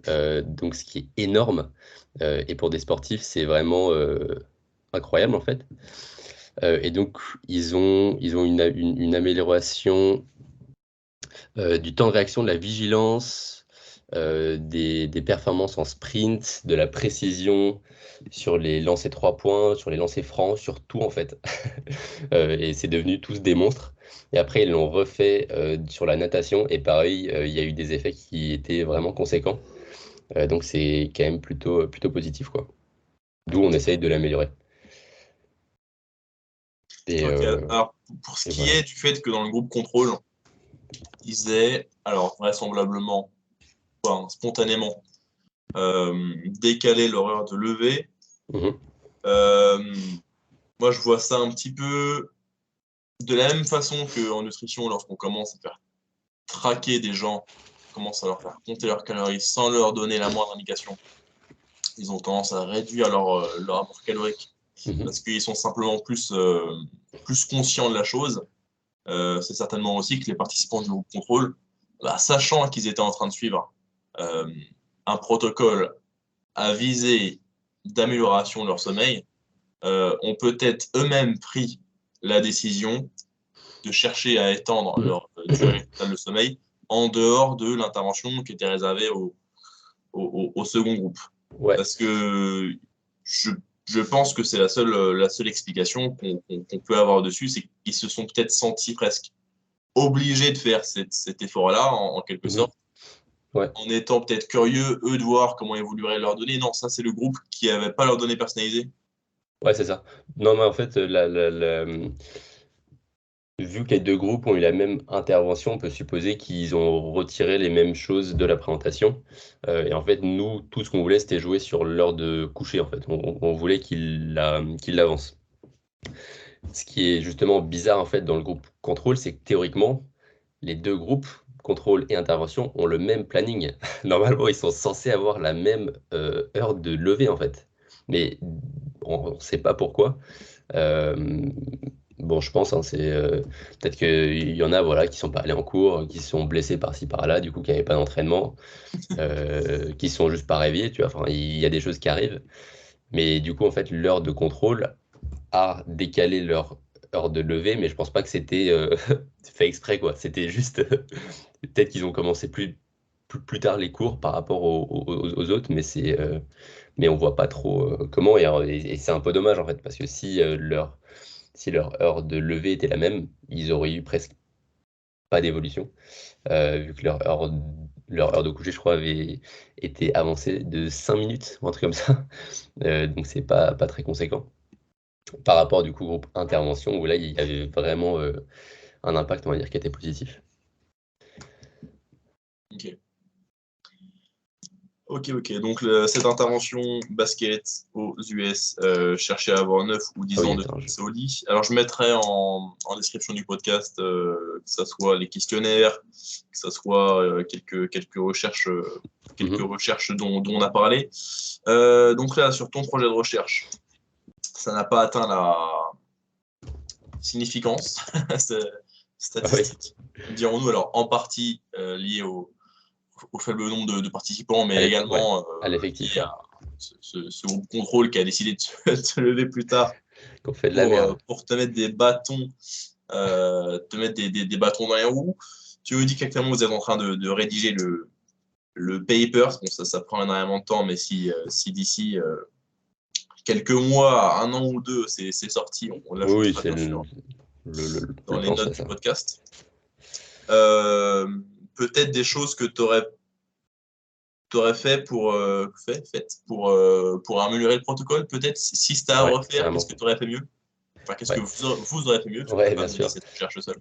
Donc ce qui est énorme. Et pour des sportifs, c'est vraiment incroyable en fait. Et donc ils ont une amélioration du temps de réaction, de la vigilance, des performances en sprint, de la précision sur les lancers 3 points, sur les lancers francs, sur tout en fait. Et c'est devenu tous des monstres. Et après, ils l'ont refait sur la natation. Et pareil, il y a eu des effets qui étaient vraiment conséquents. Donc c'est quand même plutôt positif, quoi. D'où on essaye de l'améliorer. Et, Ok, euh, alors pour ce et qui voilà. est du fait que dans le groupe contrôle, ils aient, alors vraisemblablement, enfin, spontanément, décalé leur heure de lever, Mhm. euh, moi je vois ça un petit peu de la même façon qu'en nutrition, lorsqu'on commence à faire traquer des gens, on commence à leur faire compter leurs calories sans leur donner la moindre indication. Ils ont tendance à réduire leur apport calorique Mhm. parce qu'ils sont simplement plus conscients de la chose. C'est certainement aussi que les participants du groupe contrôle, bah, sachant qu'ils étaient en train de suivre euh, un protocole à visée d'amélioration de leur sommeil, ont peut-être eux-mêmes pris la décision de chercher à étendre Mhm. leur durée totale de sommeil en dehors de l'intervention qui était réservée au second groupe. Ouais, Parce que je, je pense que c'est la seule explication qu'on peut avoir dessus, c'est qu'ils se sont peut-être sentis presque obligés de faire cet effort-là, en quelque Mhm. sorte, Ouais, en étant peut-être curieux, eux, de voir comment évolueraient leurs données. Non, ça, c'est le groupe qui n'avait pas leurs données personnalisées. ouais, c'est ça. Non, mais en fait, vu que les deux groupes ont eu la même intervention, on peut supposer qu'ils ont retiré les mêmes choses de la présentation. Et en fait, nous, tout ce qu'on voulait, c'était jouer sur l'heure de coucher, en fait. On voulait qu'il l'avance. Ce qui est justement bizarre, en fait, dans le groupe contrôle, c'est que théoriquement, les deux groupes, contrôle et intervention, ont le même planning. Normalement, ils sont censés avoir la même heure de lever, en fait. Mais on ne sait pas pourquoi. Euh, bon, je pense, hein, peut-être qu'il y en a voilà, qui sont pas allés en cours, qui se sont blessés par-ci par-là, du coup, qui n'avaient pas d'entraînement, qui sont juste pas réveillés, tu vois. Enfin, il y a des choses qui arrivent. Mais du coup, en fait, l'heure de contrôle a décalé leur heure de lever, mais je pense pas que c'était fait exprès, quoi. C'était juste, peut-être qu'ils ont commencé plus tard les cours par rapport aux autres, mais on voit pas trop comment, et c'est un peu dommage, en fait, parce que si leur heure de lever était la même, ils auraient eu presque pas d'évolution, vu que leur heure de coucher, je crois, avait été avancée de 5 minutes, ou un truc comme ça. Donc c'est pas très conséquent. Par rapport du coup au groupe intervention, où là, il y avait vraiment un impact, on va dire, qui était positif. Ok. Ok, ok. Donc, cette intervention basket aux US cherchait à avoir 9 ou Ah 10 oui, ans de attends, TPC au lit. Alors, je mettrai en description du podcast que ce soit les questionnaires, que ce soit quelques Mhm. recherches dont on a parlé. Donc là, sur ton projet de recherche, ça n'a pas atteint la significance statistique, dirons-nous. Alors, en partie lié au faible nombre de participants, mais également à l'effectif. lié à ce groupe contrôle qui a décidé de se lever plus tard Qu'on fait de la merde. pour te mettre des bâtons, des bâtons dans les roues. Tu me dis qu'actuellement vous êtes en train de rédiger le paper. Bon, ça prend énormément de temps, mais si d'ici quelques mois, un an ou deux, c'est sorti, on l'ajoutera bien sûr dans les notes du podcast. Peut-être des choses que tu aurais fait pour améliorer le protocole. Peut-être si c'était à refaire, qu'est-ce que tu aurais fait mieux? Enfin, qu'est-ce que vous aurez fait mieux? Ouais, bien sûr. Tu cherches seul.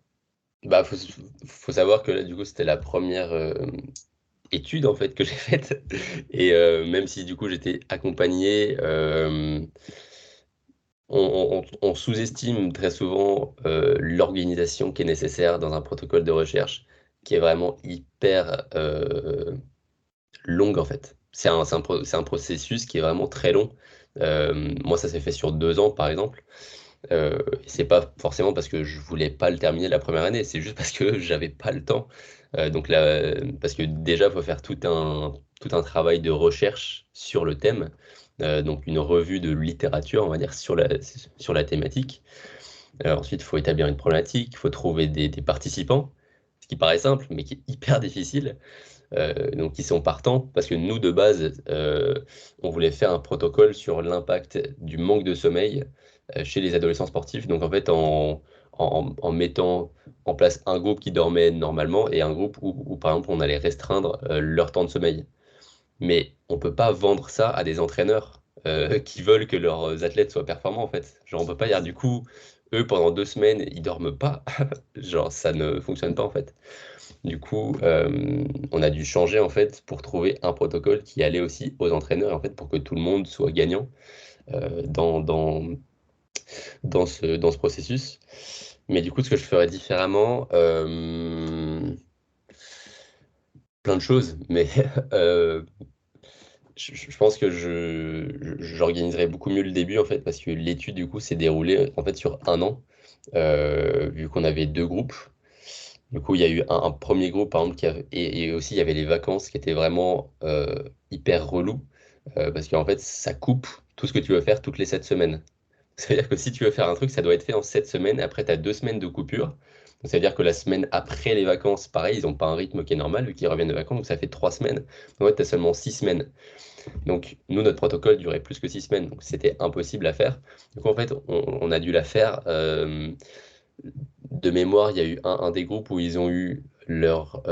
Bah, faut savoir que là, du coup, c'était la première étude en fait que j'ai faite. Et même si du coup j'étais accompagné, on sous-estime très souvent l'organisation qui est nécessaire dans un protocole de recherche, qui est vraiment hyper longue en fait. C'est un processus qui est vraiment très long. Moi, ça s'est fait sur 2 ans, par exemple. C'est pas forcément parce que je voulais pas le terminer la première année, c'est juste parce que j'avais pas le temps. Donc là, parce que déjà, il faut faire tout un travail de recherche sur le thème. Donc une revue de littérature, on va dire, sur la thématique. Ensuite, il faut établir une problématique, il faut trouver des participants, ce qui paraît simple, mais qui est hyper difficile. Donc ils sont partants parce que nous de base on voulait faire un protocole sur l'impact du manque de sommeil chez les adolescents sportifs. Donc en fait en mettant en place un groupe qui dormait normalement et un groupe où par exemple on allait restreindre leur temps de sommeil. Mais on peut pas vendre ça à des entraîneurs qui veulent que leurs athlètes soient performants en fait. Genre on peut pas dire du coup eux pendant 2 semaines ils dorment pas. Genre ça ne fonctionne pas en fait. Du coup, on a dû changer en fait pour trouver un protocole qui allait aussi aux entraîneurs en fait pour que tout le monde soit gagnant dans ce processus. Mais du coup, ce que je ferais différemment, plein de choses, mais je pense que j'organiserais beaucoup mieux le début en fait parce que l'étude du coup s'est déroulée en fait sur 1 an, vu qu'on avait 2 groupes. Du coup, il y a eu un premier groupe, par exemple, et aussi il y avait les vacances qui étaient vraiment hyper relou, parce qu'en fait, ça coupe tout ce que tu veux faire toutes les 7 semaines. C'est-à-dire que si tu veux faire un truc, ça doit être fait en 7 semaines, après tu as 2 semaines de coupure. Donc, ça veut dire que la semaine après les vacances, pareil, ils n'ont pas un rythme qui est normal, vu qu'ils reviennent de vacances, donc ça fait 3 semaines. Donc, en fait, tu as seulement 6 semaines. Donc, nous, notre protocole durait plus que 6 semaines, donc c'était impossible à faire. Donc, en fait, on a dû la faire. De mémoire, il y a eu un des groupes où ils ont eu leur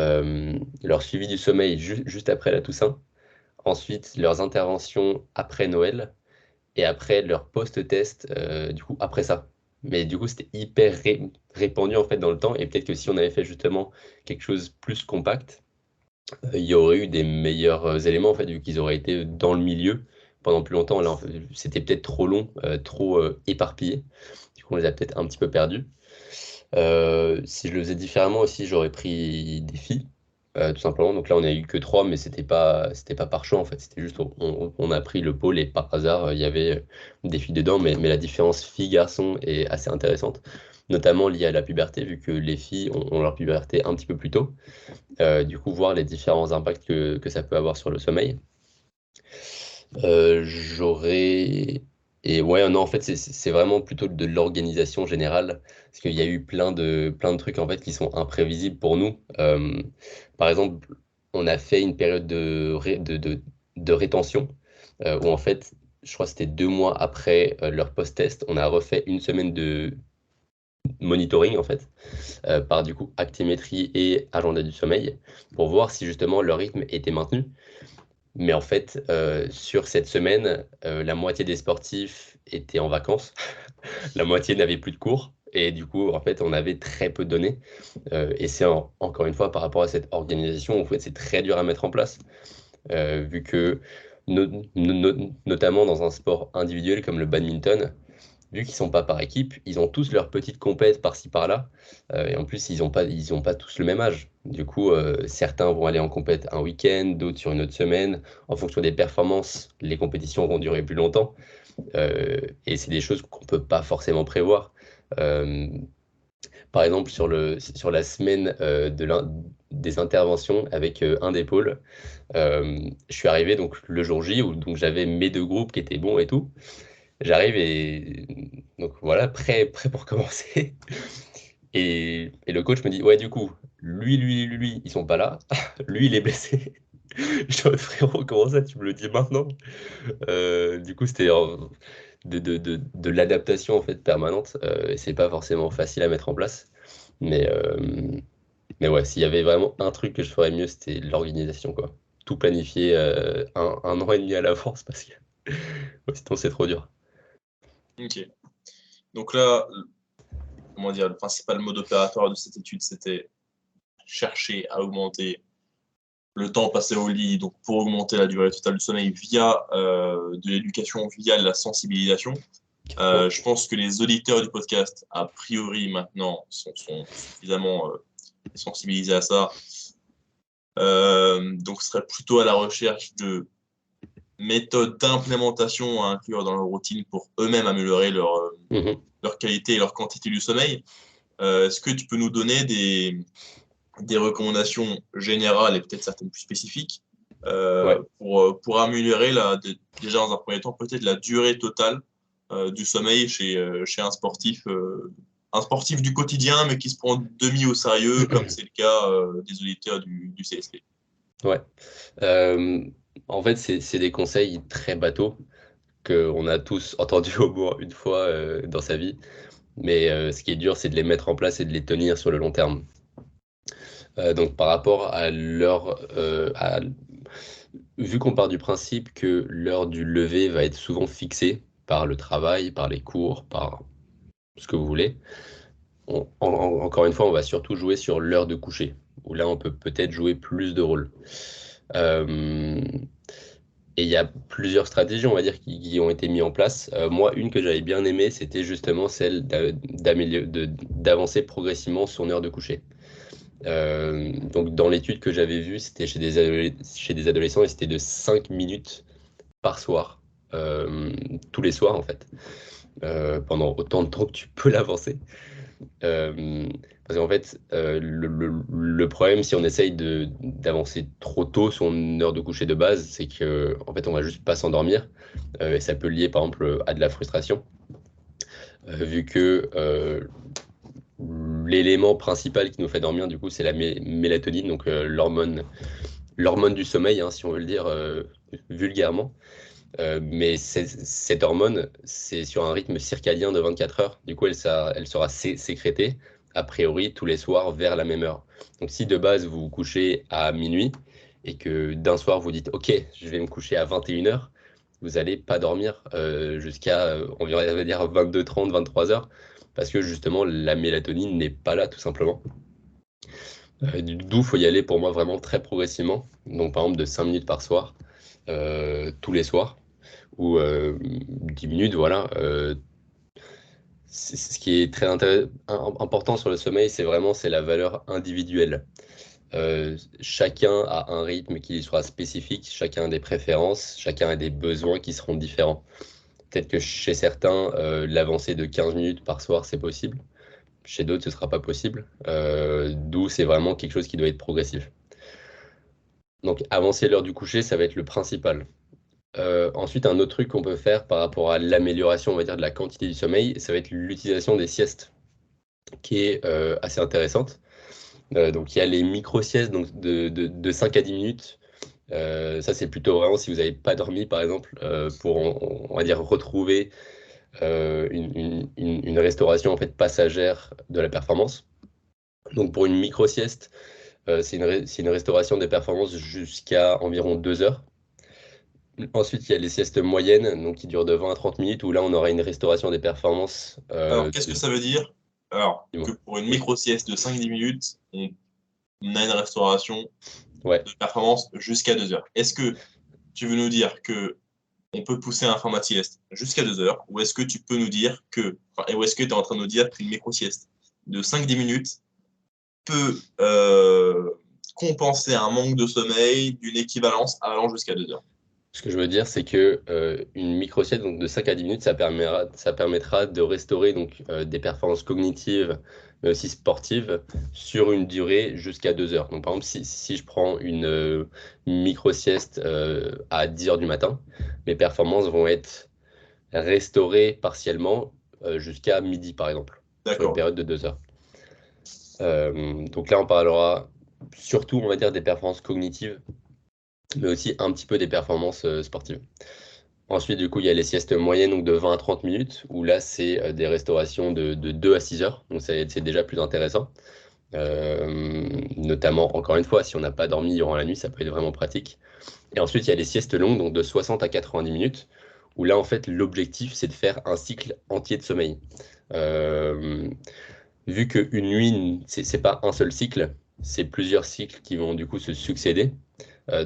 suivi du sommeil juste après la Toussaint. Ensuite, leurs interventions après Noël. Et après, leur post-test, du coup, après ça. Mais du coup, c'était hyper répandu en fait dans le temps. Et peut-être que si on avait fait justement quelque chose plus compact, il y aurait eu des meilleurs éléments en fait, vu qu'ils auraient été dans le milieu pendant plus longtemps. Là, en fait, c'était peut-être trop long, trop éparpillé. Du coup, on les a peut-être un petit peu perdus. Si je le faisais différemment aussi, j'aurais pris des filles, tout simplement. Donc là, on n'a eu que 3, mais c'était pas par choix en fait. C'était juste, on a pris le pôle et par hasard, il y avait des filles dedans. Mais la différence filles-garçons est assez intéressante, notamment liée à la puberté, vu que les filles ont leur puberté un petit peu plus tôt. Du coup, voir les différents impacts que ça peut avoir sur le sommeil. J'aurais. Et ouais, non, en fait, c'est vraiment plutôt de l'organisation générale, parce qu'il y a eu plein de trucs en fait qui sont imprévisibles pour nous. Par exemple, on a fait une période de rétention où en fait, je crois que c'était 2 mois après leur post-test, on a refait une semaine de monitoring en fait, par du coup actimétrie et agenda du sommeil, pour voir si justement leur rythme était maintenu. Mais en fait, sur cette semaine, la moitié des sportifs étaient en vacances, la moitié n'avait plus de cours, et du coup, en fait, on avait très peu de données. Et c'est encore une fois par rapport à cette organisation, en fait, c'est très dur à mettre en place, vu que, notamment dans un sport individuel comme le badminton, vu qu'ils ne sont pas par équipe, ils ont tous leurs petites compètes par-ci par-là. Et en plus, ils n'ont pas tous le même âge. Du coup, certains vont aller en compète un week-end, d'autres sur une autre semaine. En fonction des performances, les compétitions vont durer plus longtemps. Et c'est des choses qu'on ne peut pas forcément prévoir. Euh, Par exemple, sur la semaine des interventions avec un des pôles, je suis arrivé donc, le jour J où donc, j'avais mes deux groupes qui étaient bons et tout. J'arrive et donc voilà, prêt pour commencer. Et le coach me dit, ouais, du coup, lui, ils sont pas là. Lui, il est blessé. Je suis en mode, frérot, comment ça, tu me le dis maintenant? Du coup, c'était de l'adaptation en fait permanente. Et c'est pas forcément facile à mettre en place. Mais, euh, mais ouais, s'il y avait vraiment un truc que je ferais mieux, c'était l'organisation, quoi. Tout planifier un an et demi à l'avance parce que ouais, sinon c'est trop dur. Ok. Donc là, comment dire, le principal mode opératoire de cette étude, c'était chercher à augmenter le temps passé au lit, donc pour augmenter la durée totale du sommeil via de l'éducation, via la sensibilisation. Je pense que les auditeurs du podcast, a priori maintenant, sont suffisamment sensibilisés à ça. Donc, ce serait plutôt à la recherche de méthodes d'implémentation à inclure dans leur routine pour eux-mêmes améliorer Mhm. leur qualité et leur quantité du sommeil. Est-ce que tu peux nous donner des recommandations générales et peut-être certaines plus spécifiques Ouais. pour améliorer déjà dans un premier temps peut-être la durée totale du sommeil chez un sportif du quotidien mais qui se prend demi au sérieux comme c'est le cas des auditeurs du CSP. Ouais. Euh, En fait, c'est des conseils très bateaux qu'on a tous entendus au moins une fois dans sa vie. Mais ce qui est dur, c'est de les mettre en place et de les tenir sur le long terme. Donc, par rapport à vu qu'on part du principe que l'heure du lever va être souvent fixée par le travail, par les cours, par ce que vous voulez, encore une fois, on va surtout jouer sur l'heure de coucher, où là, on peut peut-être jouer plus de rôles. Euh, Et il y a plusieurs stratégies, on va dire, qui ont été mises en place. Moi, une que j'avais bien aimée, c'était justement celle d'avancer progressivement son heure de coucher. Donc, dans l'étude que j'avais vue, c'était chez des adolescents et c'était de 5 minutes par soir, tous les soirs en fait, pendant autant de temps que tu peux l'avancer. Euh, Parce qu'en fait, le problème, si on essaye d'avancer trop tôt son heure de coucher de base, c'est que en fait, on va juste pas s'endormir. Et ça peut lier, par exemple, à de la frustration, vu que l'élément principal qui nous fait dormir, du coup, c'est la mélatonine, donc l'hormone du sommeil, hein, si on veut le dire vulgairement. Mais cette hormone, c'est sur un rythme circadien de 24 heures. Du coup, elle sera sécrétée, a priori, tous les soirs vers la même heure. Donc, si de base, vous vous couchez à minuit et que d'un soir, vous dites, OK, je vais me coucher à 21 heures, vous n'allez pas dormir jusqu'à, on va dire, 22h30, 23 heures, parce que justement, la mélatonine n'est pas là, tout simplement. D'où il faut y aller pour moi vraiment très progressivement. Donc, par exemple, de 5 minutes par soir, tous les soirs ou 10 minutes, voilà. Ce qui est très important sur le sommeil, c'est la valeur individuelle. Chacun a un rythme qui lui sera spécifique, chacun a des préférences, chacun a des besoins qui seront différents. Peut-être que chez certains, l'avancée de 15 minutes par soir, c'est possible. Chez d'autres, ce ne sera pas possible. D'où c'est vraiment quelque chose qui doit être progressif. Donc, avancer l'heure du coucher, ça va être le principal. Ensuite, un autre truc qu'on peut faire par rapport à l'amélioration, on va dire, de la quantité du sommeil, ça va être l'utilisation des siestes, qui est assez intéressante. Donc, il y a les micro-siestes donc de 5 à 10 minutes. Ça, c'est plutôt vraiment si vous n'avez pas dormi, par exemple, pour, on va dire, retrouver une restauration en fait, passagère de la performance. Donc, pour une micro-sieste, c'est une restauration des performances jusqu'à environ 2 heures. Ensuite, il y a les siestes moyennes, donc qui durent de 20 à 30 minutes, où là, on aura une restauration des performances Alors, qu'est-ce que ça veut dire? Alors, que dis-moi. pour une Oui, micro-sieste de 5-10 minutes, on a une restauration ouais. de performance jusqu'à 2 heures. Est-ce que tu veux nous dire que on peut pousser un format sieste jusqu'à 2 heures, ou est-ce que tu peux nous dire ou est-ce que tu es en train de nous dire qu'une micro-sieste de 5-10 minutes peut compenser un manque de sommeil d'une équivalence allant jusqu'à 2 heures? Ce que je veux dire, c'est que une micro-sieste donc, de 5 à 10 minutes, ça permettra de restaurer donc, des performances cognitives, mais aussi sportives, sur une durée jusqu'à 2 heures. Donc, par exemple, si je prends une micro-sieste à 10 heures du matin, mes performances vont être restaurées partiellement jusqu'à midi, par exemple, sur une D'accord. période de 2 heures. Donc là, on parlera surtout, on va dire, des performances cognitives, mais aussi un petit peu des performances sportives. Ensuite, du coup, il y a les siestes moyennes donc de 20 à 30 minutes, où là, c'est des restaurations de 2 à 6 heures. Donc, c'est déjà plus intéressant. Notamment, encore une fois, si on n'a pas dormi durant la nuit, ça peut être vraiment pratique. Et ensuite, il y a les siestes longues, donc de 60 à 90 minutes, où là, en fait, l'objectif, c'est de faire un cycle entier de sommeil. Vu qu'une nuit, c'est pas un seul cycle, c'est plusieurs cycles qui vont du coup se succéder.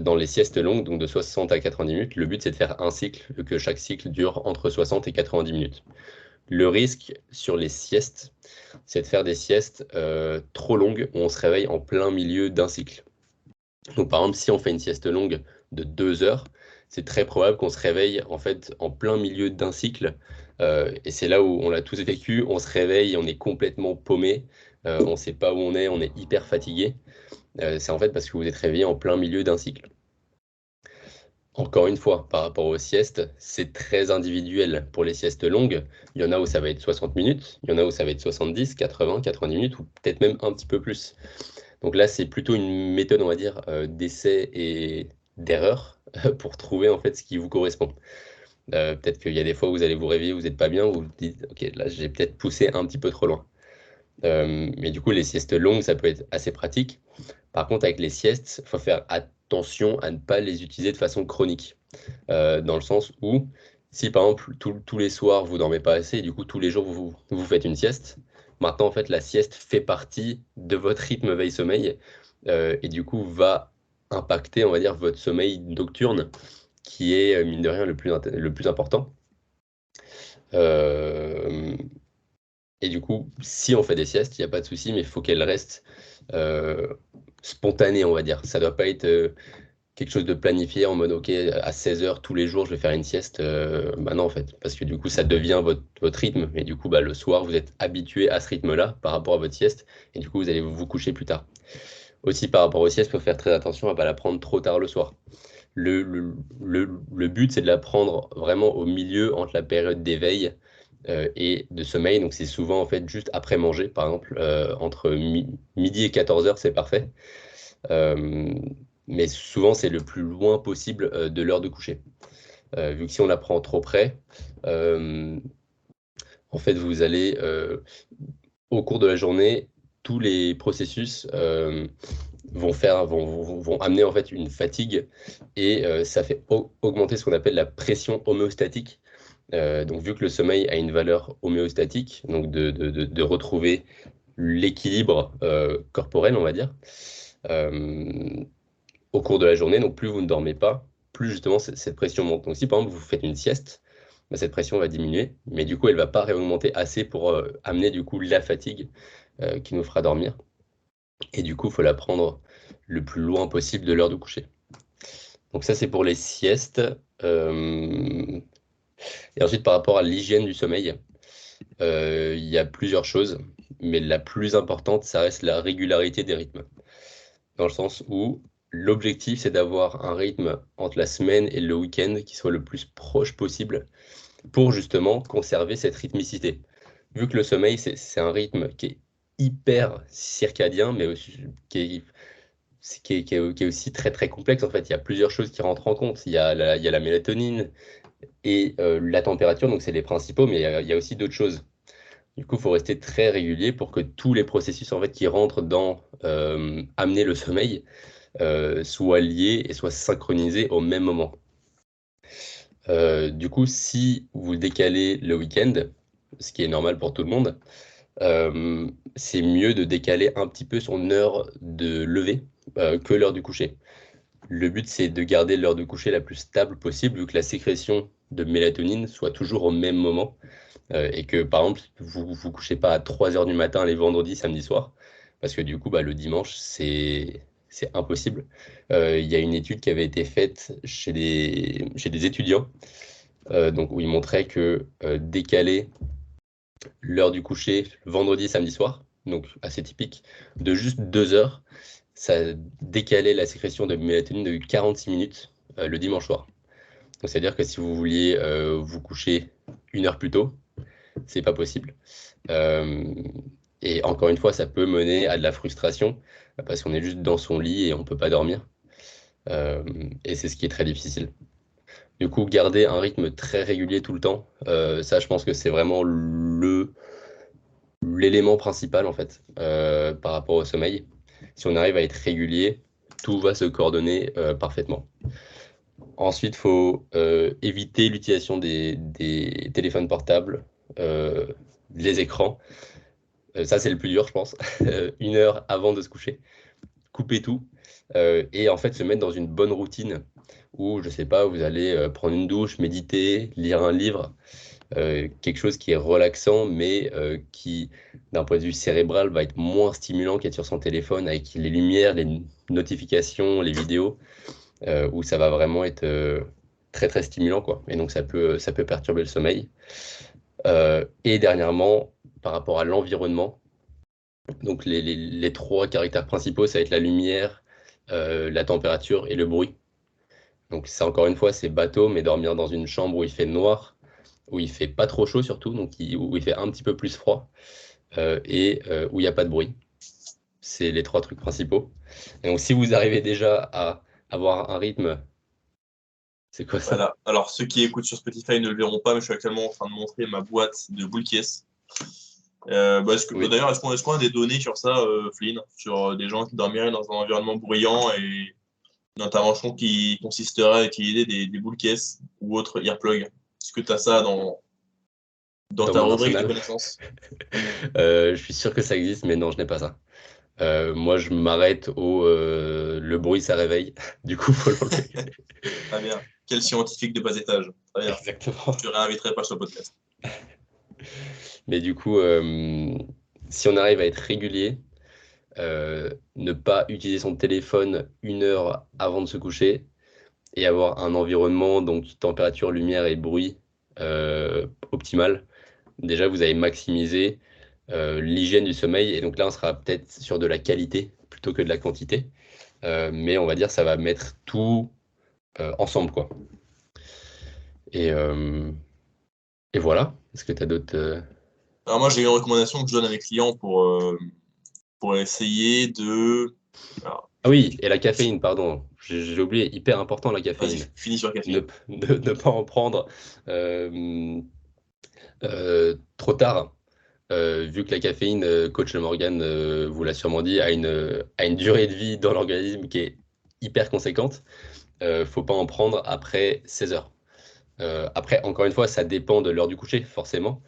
Dans les siestes longues, donc de 60 à 90 minutes, le but c'est de faire un cycle, que chaque cycle dure entre 60 et 90 minutes. Le risque sur les siestes, c'est de faire des siestes trop longues où on se réveille en plein milieu d'un cycle. Donc par exemple, si on fait une sieste longue de 2 heures, c'est très probable qu'on se réveille en fait en plein milieu d'un cycle. Et c'est là où on l'a tous vécu, on se réveille, on est complètement paumé, on ne sait pas où on est hyper fatigué. C'est en fait parce que vous êtes réveillé en plein milieu d'un cycle. Encore une fois, par rapport aux siestes, c'est très individuel. Pour les siestes longues, il y en a où ça va être 60 minutes, il y en a où ça va être 70, 80, 90 minutes, ou peut-être même un petit peu plus. Donc là, c'est plutôt une méthode, on va dire, d'essai et d'erreur pour trouver en fait ce qui vous correspond. Peut-être qu'il y a des fois où vous allez vous réveiller, vous n'êtes pas bien, vous vous dites, ok, là, j'ai peut-être poussé un petit peu trop loin. Mais du coup, les siestes longues, ça peut être assez pratique. Par contre, avec les siestes, il faut faire attention à ne pas les utiliser de façon chronique. Dans le sens où, si par exemple, tous les soirs, vous dormez pas assez, et du coup, tous les jours, vous faites une sieste, maintenant, en fait, la sieste fait partie de votre rythme veille-sommeil, et du coup, va impacter, on va dire, votre sommeil nocturne, qui est, mine de rien, le plus important. Euh, et du coup, si on fait des siestes, il n'y a pas de souci, mais il faut qu'elles restent spontanées, on va dire. Ça ne doit pas être quelque chose de planifié en mode, OK, à 16 heures tous les jours, je vais faire une sieste. Bah non, en fait, parce que du coup, ça devient votre rythme. Et du coup, bah, le soir, vous êtes habitué à ce rythme-là par rapport à votre sieste. Et du coup, vous allez vous coucher plus tard. Aussi, par rapport aux siestes, il faut faire très attention à ne pas la prendre trop tard le soir. Le but, c'est de la prendre vraiment au milieu entre la période d'éveil et de sommeil. Donc, c'est souvent en fait juste après manger, par exemple, entre midi et 14 heures, c'est parfait. Euh, mais souvent, c'est le plus loin possible de l'heure de coucher. Vu que si on la prend trop près, euh, en fait, vous allez, au cours de la journée, tous les processus vont amener en fait une fatigue et ça fait augmenter ce qu'on appelle la pression homéostatique. Donc, vu que le sommeil a une valeur homéostatique, donc de retrouver l'équilibre corporel, on va dire, euh, au cours de la journée. Donc, plus vous ne dormez pas, plus justement cette pression monte. Donc, si par exemple vous faites une sieste, bah, cette pression va diminuer, mais du coup, elle ne va pas réaugmenter assez pour amener du coup la fatigue qui nous fera dormir. Et du coup, il faut la prendre le plus loin possible de l'heure de coucher. Donc ça, c'est pour les siestes. Euh, Et ensuite, par rapport à l'hygiène du sommeil, il y a plusieurs choses, mais la plus importante, ça reste la régularité des rythmes. Dans le sens où l'objectif, c'est d'avoir un rythme entre la semaine et le week-end qui soit le plus proche possible pour justement conserver cette rythmicité. Vu que le sommeil, c'est un rythme qui est hyper circadien, mais aussi, qui est aussi très très complexe en fait. Il y a plusieurs choses qui rentrent en compte. Il y a la mélatonine et la température, donc c'est les principaux, mais il y a aussi d'autres choses. Du coup, il faut rester très régulier pour que tous les processus en fait, qui rentrent dans amener le sommeil soient liés et soient synchronisés au même moment. Du coup, si vous décalez le week-end, ce qui est normal pour tout le monde, c'est mieux de décaler un petit peu son heure de lever que l'heure du coucher. Le but, c'est de garder l'heure de coucher la plus stable possible, vu que la sécrétion de mélatonine soit toujours au même moment. Et que par exemple, vous vous couchez pas à 3 heures du matin les vendredis, samedi soir, parce que du coup, le dimanche, c'est impossible. Il y a une étude qui avait été faite chez des étudiants, donc où ils montraient que décaler l'heure du coucher vendredi, samedi soir, donc assez typique, de juste 2 heures, ça décalait la sécrétion de mélatonine de 46 minutes le dimanche soir. Donc c'est-à-dire que si vous vouliez vous coucher 1 heure plus tôt, c'est pas possible. Euh, et encore une fois, ça peut mener à de la frustration parce qu'on est juste dans son lit et on peut pas dormir. Euh, et c'est ce qui est très difficile. Du coup, garder un rythme très régulier tout le temps, ça, je pense que c'est vraiment l'élément principal en fait par rapport au sommeil. Si on arrive à être régulier, tout va se coordonner parfaitement. Ensuite, il faut éviter l'utilisation des téléphones portables, les écrans. Ça, c'est le plus dur, je pense. 1 heure avant de se coucher, couper tout et en fait se mettre dans une bonne routine où, je sais pas, vous allez prendre une douche, méditer, lire un livre, quelque chose qui est relaxant, mais qui, d'un point de vue cérébral, va être moins stimulant qu'être sur son téléphone avec les lumières, les notifications, les vidéos, où ça va vraiment être très très stimulant, quoi. Et donc ça peut perturber le sommeil. Et dernièrement, par rapport à l'environnement, donc les trois caractères principaux, ça va être la lumière, la température et le bruit. Donc ça, encore une fois, c'est bateau, mais dormir dans une chambre où il fait noir, où il fait pas trop chaud surtout, donc où il fait un petit peu plus froid, et où il n'y a pas de bruit. C'est les trois trucs principaux. Et donc si vous arrivez déjà à avoir un rythme, c'est quoi ça? Voilà. Alors, ceux qui écoutent sur Spotify ne le verront pas, mais je suis actuellement en train de montrer ma boîte de boules caisses. Oui. D'ailleurs, est-ce qu'on a des données sur ça, Flynn, sur des gens qui dormiraient dans un environnement bruyant et une intervention qui consisterait à utiliser des boules caisses ou autres earplugs? Est-ce que tu as ça dans Dans ta mon rubrique de arsenal, connaissances? je suis sûr que ça existe, mais non, je n'ai pas ça. Moi, je m'arrête au le bruit, ça réveille. Du coup, faut l'enlever. Très bien. Quel scientifique de bas étage. Très bien. Je Exactement. te réinviterai pas sur le podcast. Mais du coup, si on arrive à être régulier, ne pas utiliser son téléphone 1 heure avant de se coucher et avoir un environnement, donc température, lumière et bruit optimal, déjà vous avez maximisé l'hygiène du sommeil et donc là on sera peut-être sur de la qualité plutôt que de la quantité. Mais on va dire ça va mettre tout ensemble quoi. Et, euh, et voilà. Est-ce que tu as d'autres Alors moi, j'ai une recommandation que je donne à mes clients pour essayer de... Alors, Ah oui, et la caféine, pardon. J'ai oublié, hyper important la vas-y, caféine. finis sur la Ne, caféine. ne pas en prendre trop tard, vu que la caféine, coach Morgan vous l'a sûrement dit, a une durée de vie dans l'organisme qui est hyper conséquente. Faut pas en prendre après 16 heures. Après, encore une fois, ça dépend de l'heure du coucher, forcément.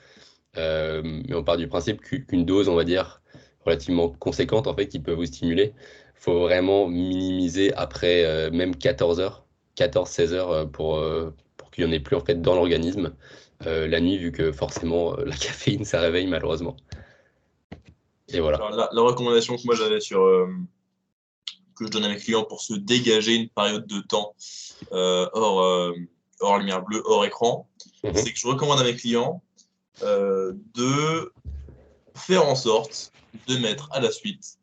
Mais on part du principe qu'une dose, on va dire, relativement conséquente, en fait, qui peut vous stimuler, faut vraiment minimiser après même 14 heures, 14-16 heures pour qu'il n'y en ait plus, en fait, dans l'organisme la nuit, vu que forcément, la caféine, ça réveille, malheureusement. Et voilà. Alors, la recommandation que moi j'avais que je donne à mes clients pour se dégager une période de temps hors lumière bleue, hors écran, Mhm. c'est que je recommande à mes clients de faire en sorte de mettre à la suite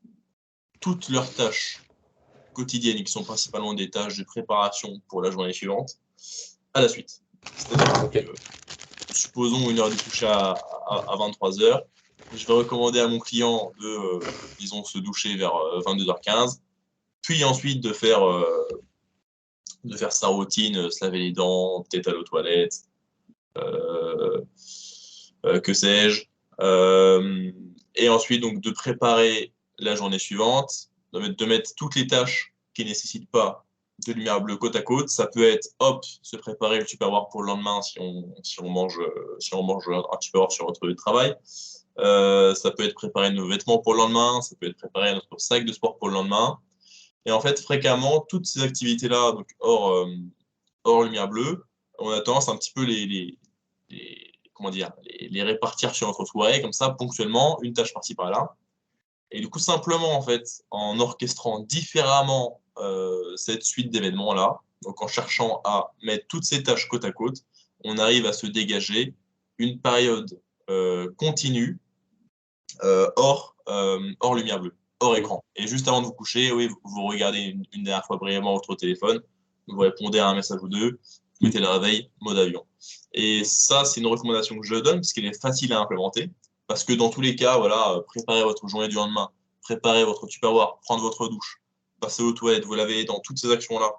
toutes leurs tâches quotidiennes, qui sont principalement des tâches de préparation pour la journée suivante, à la suite. C'est-à-dire Ok. que, supposons une heure du coucher à 23 heures, je vais recommander à mon client de, disons, se doucher vers 22h15, puis ensuite de faire sa routine, se laver les dents, peut-être aller aux toilettes, euh, que sais-je. Et ensuite, donc, de préparer la journée suivante, de mettre toutes les tâches qui ne nécessitent pas de lumière bleue côte à côte. Ça peut être, hop, se préparer le tupperware pour le lendemain si on mange un tupperware sur notre travail. Ça peut être préparer nos vêtements pour le lendemain, ça peut être préparer notre sac de sport pour le lendemain. Et en fait, fréquemment, toutes ces activités-là, donc hors lumière bleue, on a tendance à un petit peu les répartir sur notre soirée, comme ça, ponctuellement, une tâche par-ci par-là. Et du coup, simplement, en fait, en orchestrant différemment cette suite d'événements-là, donc en cherchant à mettre toutes ces tâches côte à côte, on arrive à se dégager une période continue hors lumière bleue, hors écran. Et juste avant de vous coucher, oui, vous regardez une dernière fois brièvement votre téléphone, vous répondez à un message ou deux, vous mettez le réveil, mode avion. Et ça, c'est une recommandation que je donne parce qu'elle est facile à implémenter. Parce que dans tous les cas, voilà, préparez votre journée du lendemain, préparez votre tupperware, prendre votre douche, passer aux toilettes, vous laver dans toutes ces actions-là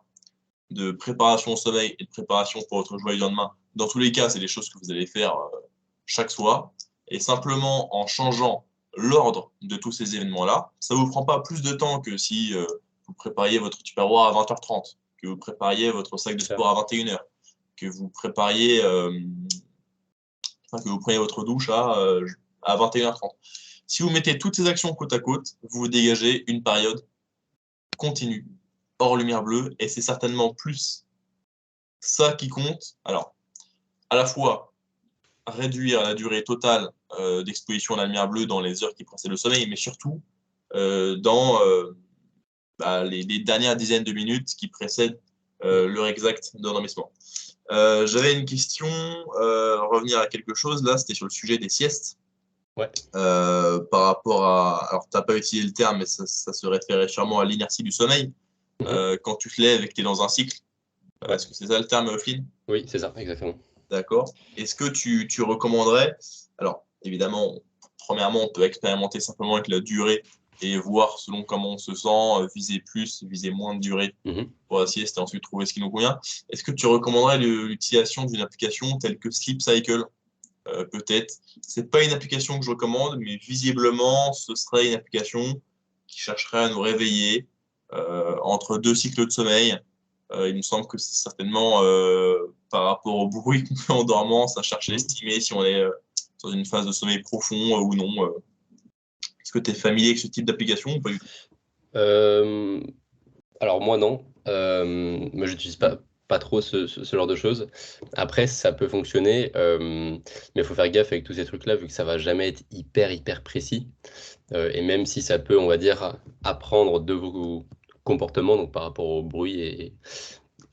de préparation au sommeil et de préparation pour votre journée du lendemain. Dans tous les cas, c'est des choses que vous allez faire chaque soir. Et simplement en changeant l'ordre de tous ces événements-là, ça ne vous prend pas plus de temps que si vous prépariez votre tupperware à 20h30, que vous prépariez votre sac de sport à 21h, que vous prépariez, que vous preniez votre douche à 21h30. Si vous mettez toutes ces actions côte à côte, vous vous dégagez une période continue, hors lumière bleue, et c'est certainement plus ça qui compte. Alors, à la fois réduire la durée totale d'exposition à la lumière bleue dans les heures qui précèdent le sommeil, mais surtout dans les dernières dizaines de minutes qui précèdent l'heure exacte d'endormissement. J'avais une question, revenir à quelque chose, là, c'était sur le sujet des siestes. Ouais. Par rapport à... Alors, tu n'as pas utilisé le terme, mais ça se référait sûrement à l'inertie du sommeil. Quand tu te lèves et que tu es dans un cycle, est-ce que c'est ça le terme, Flynn? Oui, c'est ça, exactement. D'accord. Est-ce que tu recommanderais... Alors, évidemment, premièrement, on peut expérimenter simplement avec la durée et voir selon comment on se sent, viser plus, viser moins de durée pour la sieste et ensuite trouver ce qui nous convient. Est-ce que tu recommanderais l'utilisation d'une application telle que Sleep Cycle? Peut-être. C'est pas une application que je recommande, mais visiblement, ce serait une application qui chercherait à nous réveiller entre deux cycles de sommeil. Il me semble que c'est certainement par rapport au bruit qu'on fait en dormant, ça cherche à estimer si on est dans une phase de sommeil profond ou non. Est-ce que tu es familier avec ce type d'application ou pas du tout? Alors moi non, moi j'utilise pas trop ce genre de choses. Après ça peut fonctionner, mais il faut faire gaffe avec tous ces trucs-là vu que ça va jamais être hyper précis. Et même si ça peut, on va dire, apprendre de vos comportements, donc par rapport au bruit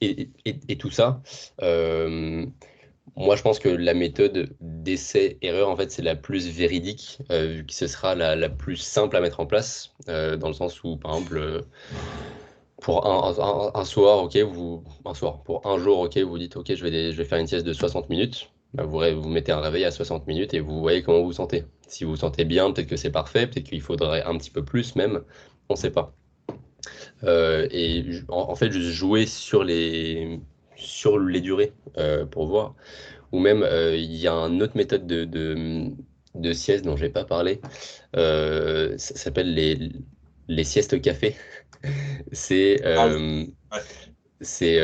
et tout ça, moi je pense que la méthode d'essai-erreur, en fait, c'est la plus véridique, vu que ce sera la plus simple à mettre en place, dans le sens où, par exemple, pour un soir, ok, pour un jour, ok, vous dites, ok, je vais faire une sieste de 60 minutes. Bah, vous mettez un réveil à 60 minutes et vous voyez comment vous vous sentez. Si vous vous sentez bien, peut-être que c'est parfait, peut-être qu'il faudrait un petit peu plus même, on ne sait pas. En fait, juste jouer sur les durées pour voir. Ou même, il y a une autre méthode de sieste dont je n'ai pas parlé. Ça s'appelle les siestes café. C'est Ah oui. Ouais. c'est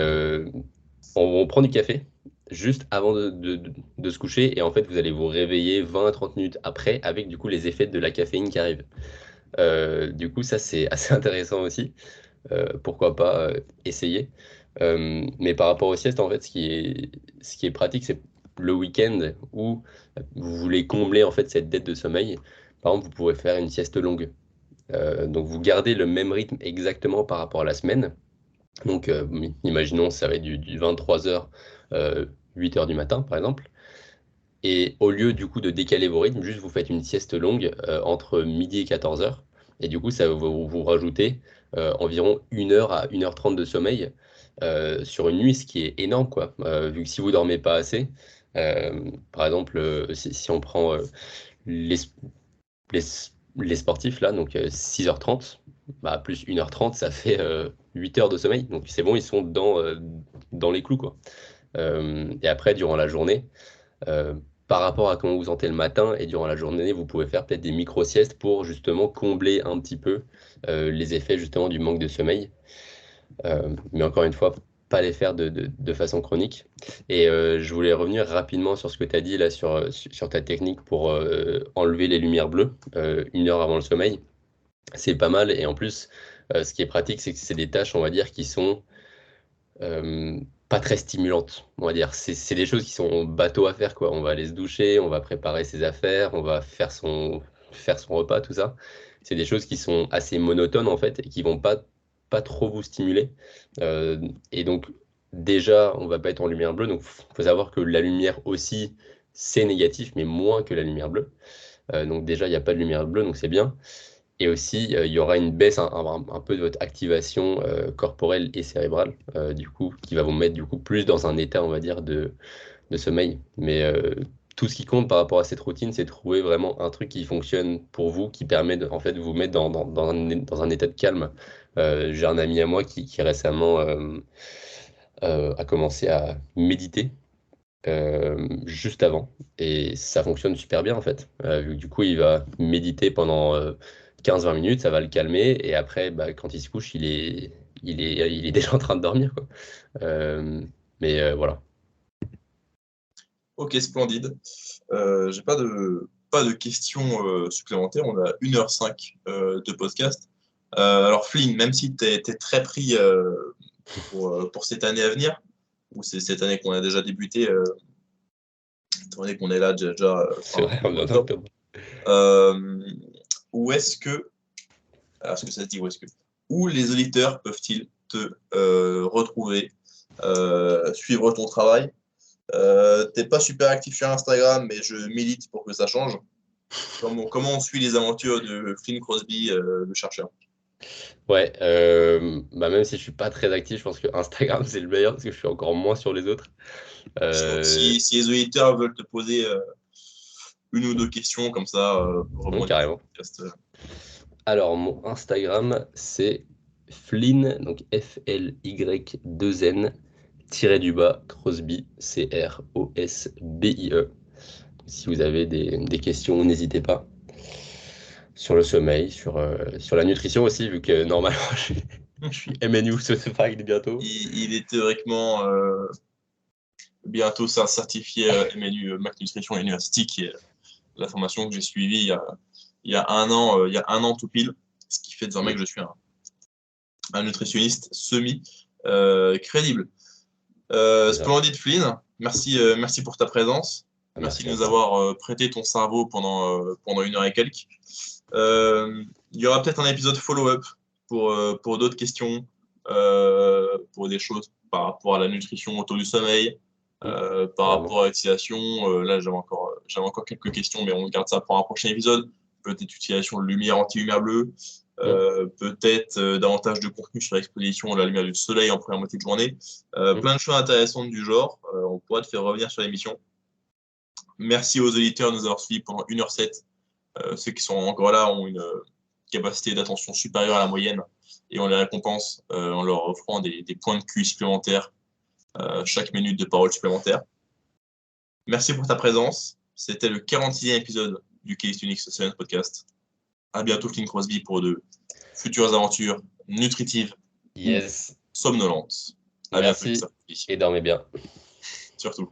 on prend du café juste avant de se coucher et en fait vous allez vous réveiller 20 à 30 minutes après avec du coup les effets de la caféine qui arrivent. Du coup ça c'est assez intéressant aussi. Pourquoi pas essayer. Mais par rapport aux siestes en fait ce qui est pratique c'est le week-end où vous voulez combler en fait cette dette de sommeil. Par exemple vous pouvez faire une sieste longue. Donc vous gardez le même rythme exactement par rapport à la semaine. Donc imaginons ça va être du 23h, 8h du matin par exemple. Et au lieu du coup de décaler vos rythmes, juste vous faites une sieste longue entre midi et 14h. Et du coup ça va vous rajouter environ 1h à 1h30 de sommeil sur une nuit, ce qui est énorme quoi. Vu que si vous dormez pas assez, par exemple si on prend les, les, les sportifs, là, donc 6h30, bah, plus 1h30, ça fait 8 heures de sommeil. Donc c'est bon, ils sont dans les clous, quoi. Et après, durant la journée, euh, par rapport à comment vous sentez le matin et durant la journée, vous pouvez faire peut-être des micro-siestes pour justement combler un petit peu les effets justement du manque de sommeil. Mais encore une fois, pas les faire de façon chronique. Et je voulais revenir rapidement sur ce que tu as dit là sur ta technique pour enlever les lumières bleues 1 heure avant le sommeil. C'est pas mal. Et en plus, ce qui est pratique, c'est que c'est des tâches, on va dire, qui sont pas très stimulantes, on va dire. C'est des choses qui sont bateau à faire, quoi. On va aller se doucher, on va préparer ses affaires, on va faire son repas, tout ça. C'est des choses qui sont assez monotones, en fait, et qui vont pas trop vous stimuler. Et donc, déjà, on va pas être en lumière bleue. Donc, faut savoir que la lumière aussi, c'est négatif, mais moins que la lumière bleue. Donc, déjà, il n'y a pas de lumière bleue, donc c'est bien. Et aussi, il y aura une baisse un peu de votre activation corporelle et cérébrale, du coup, qui va vous mettre du coup plus dans un état, on va dire, de sommeil. Mais tout ce qui compte par rapport à cette routine, c'est de trouver vraiment un truc qui fonctionne pour vous, qui permet de, en fait, de vous mettre dans un état de calme. J'ai un ami à moi qui récemment a commencé à méditer juste avant. Et ça fonctionne super bien en fait. Vu que du coup, il va méditer pendant 15-20 minutes, ça va le calmer. Et après, bah, quand il se couche, il est déjà en train de dormir, quoi. Mais voilà. Ok, splendide. J'ai pas de questions supplémentaires. On a 1h05 de podcast. Alors, Flynn, même si tu es très pris pour cette année à venir, ou c'est cette année qu'on a déjà débuté, étant donné qu'on est là déjà C'est fin vrai, on est en octobre, octobre. euh, où est-ce que, alors, est-ce que ça se dit, où les auditeurs peuvent-ils te retrouver, suivre ton travail? T'es pas super actif sur Instagram, mais je milite pour que ça change. Comment on suit les aventures de Flynn Crosby, le chercheur? Ouais, bah même si je suis pas très actif, je pense que Instagram c'est le meilleur parce que je suis encore moins sur les autres. Donc, Euh, si les auditeurs veulent te poser une ou deux questions comme ça, pour oui, rebondir sur le carrément. podcast, Alors, mon Instagram, c'est Flynn, donc FLY2N, tiré du bas, Crosby, Crosbie. Si vous avez des questions, n'hésitez pas. Sur le sommeil, sur la nutrition aussi, vu que normalement, je suis MNU certified bientôt. il est théoriquement bientôt certifié MNU Mac Nutrition University, qui est la formation que j'ai suivie il y a un an, il y a un an tout pile, ce qui fait désormais Mm, que je suis un nutritionniste crédible. c'est ça. Splendide Flynn, merci pour ta présence. Merci Merci de à nous toi. avoir prêté ton cerveau pendant 1 heure et quelques. Il y aura peut-être un épisode follow-up pour d'autres questions, pour des choses par rapport à la nutrition autour du sommeil, Mm, par carrément. rapport à l'utilisation. Là, j'avais encore quelques questions, mais on garde ça pour un prochain épisode. Peut-être utilisation de lumière anti-lumière bleue, Mm, peut-être davantage de contenu sur l'exposition de la lumière du soleil en première moitié de journée. mm. Plein de choses intéressantes du genre. On pourra te faire revenir sur l'émission. Merci aux auditeurs de nous avoir suivis pendant 1h07. Ceux qui sont encore là ont une capacité d'attention supérieure à la moyenne et on les récompense en leur offrant des points de QI supplémentaires chaque minute de parole supplémentaire. Merci pour ta présence. C'était le 46e épisode du Case Unix Science Podcast. À bientôt, Flynn Crosby, pour de futures aventures nutritives ou Yes, somnolentes. À bientôt, merci Lisa. et dormez bien. Surtout.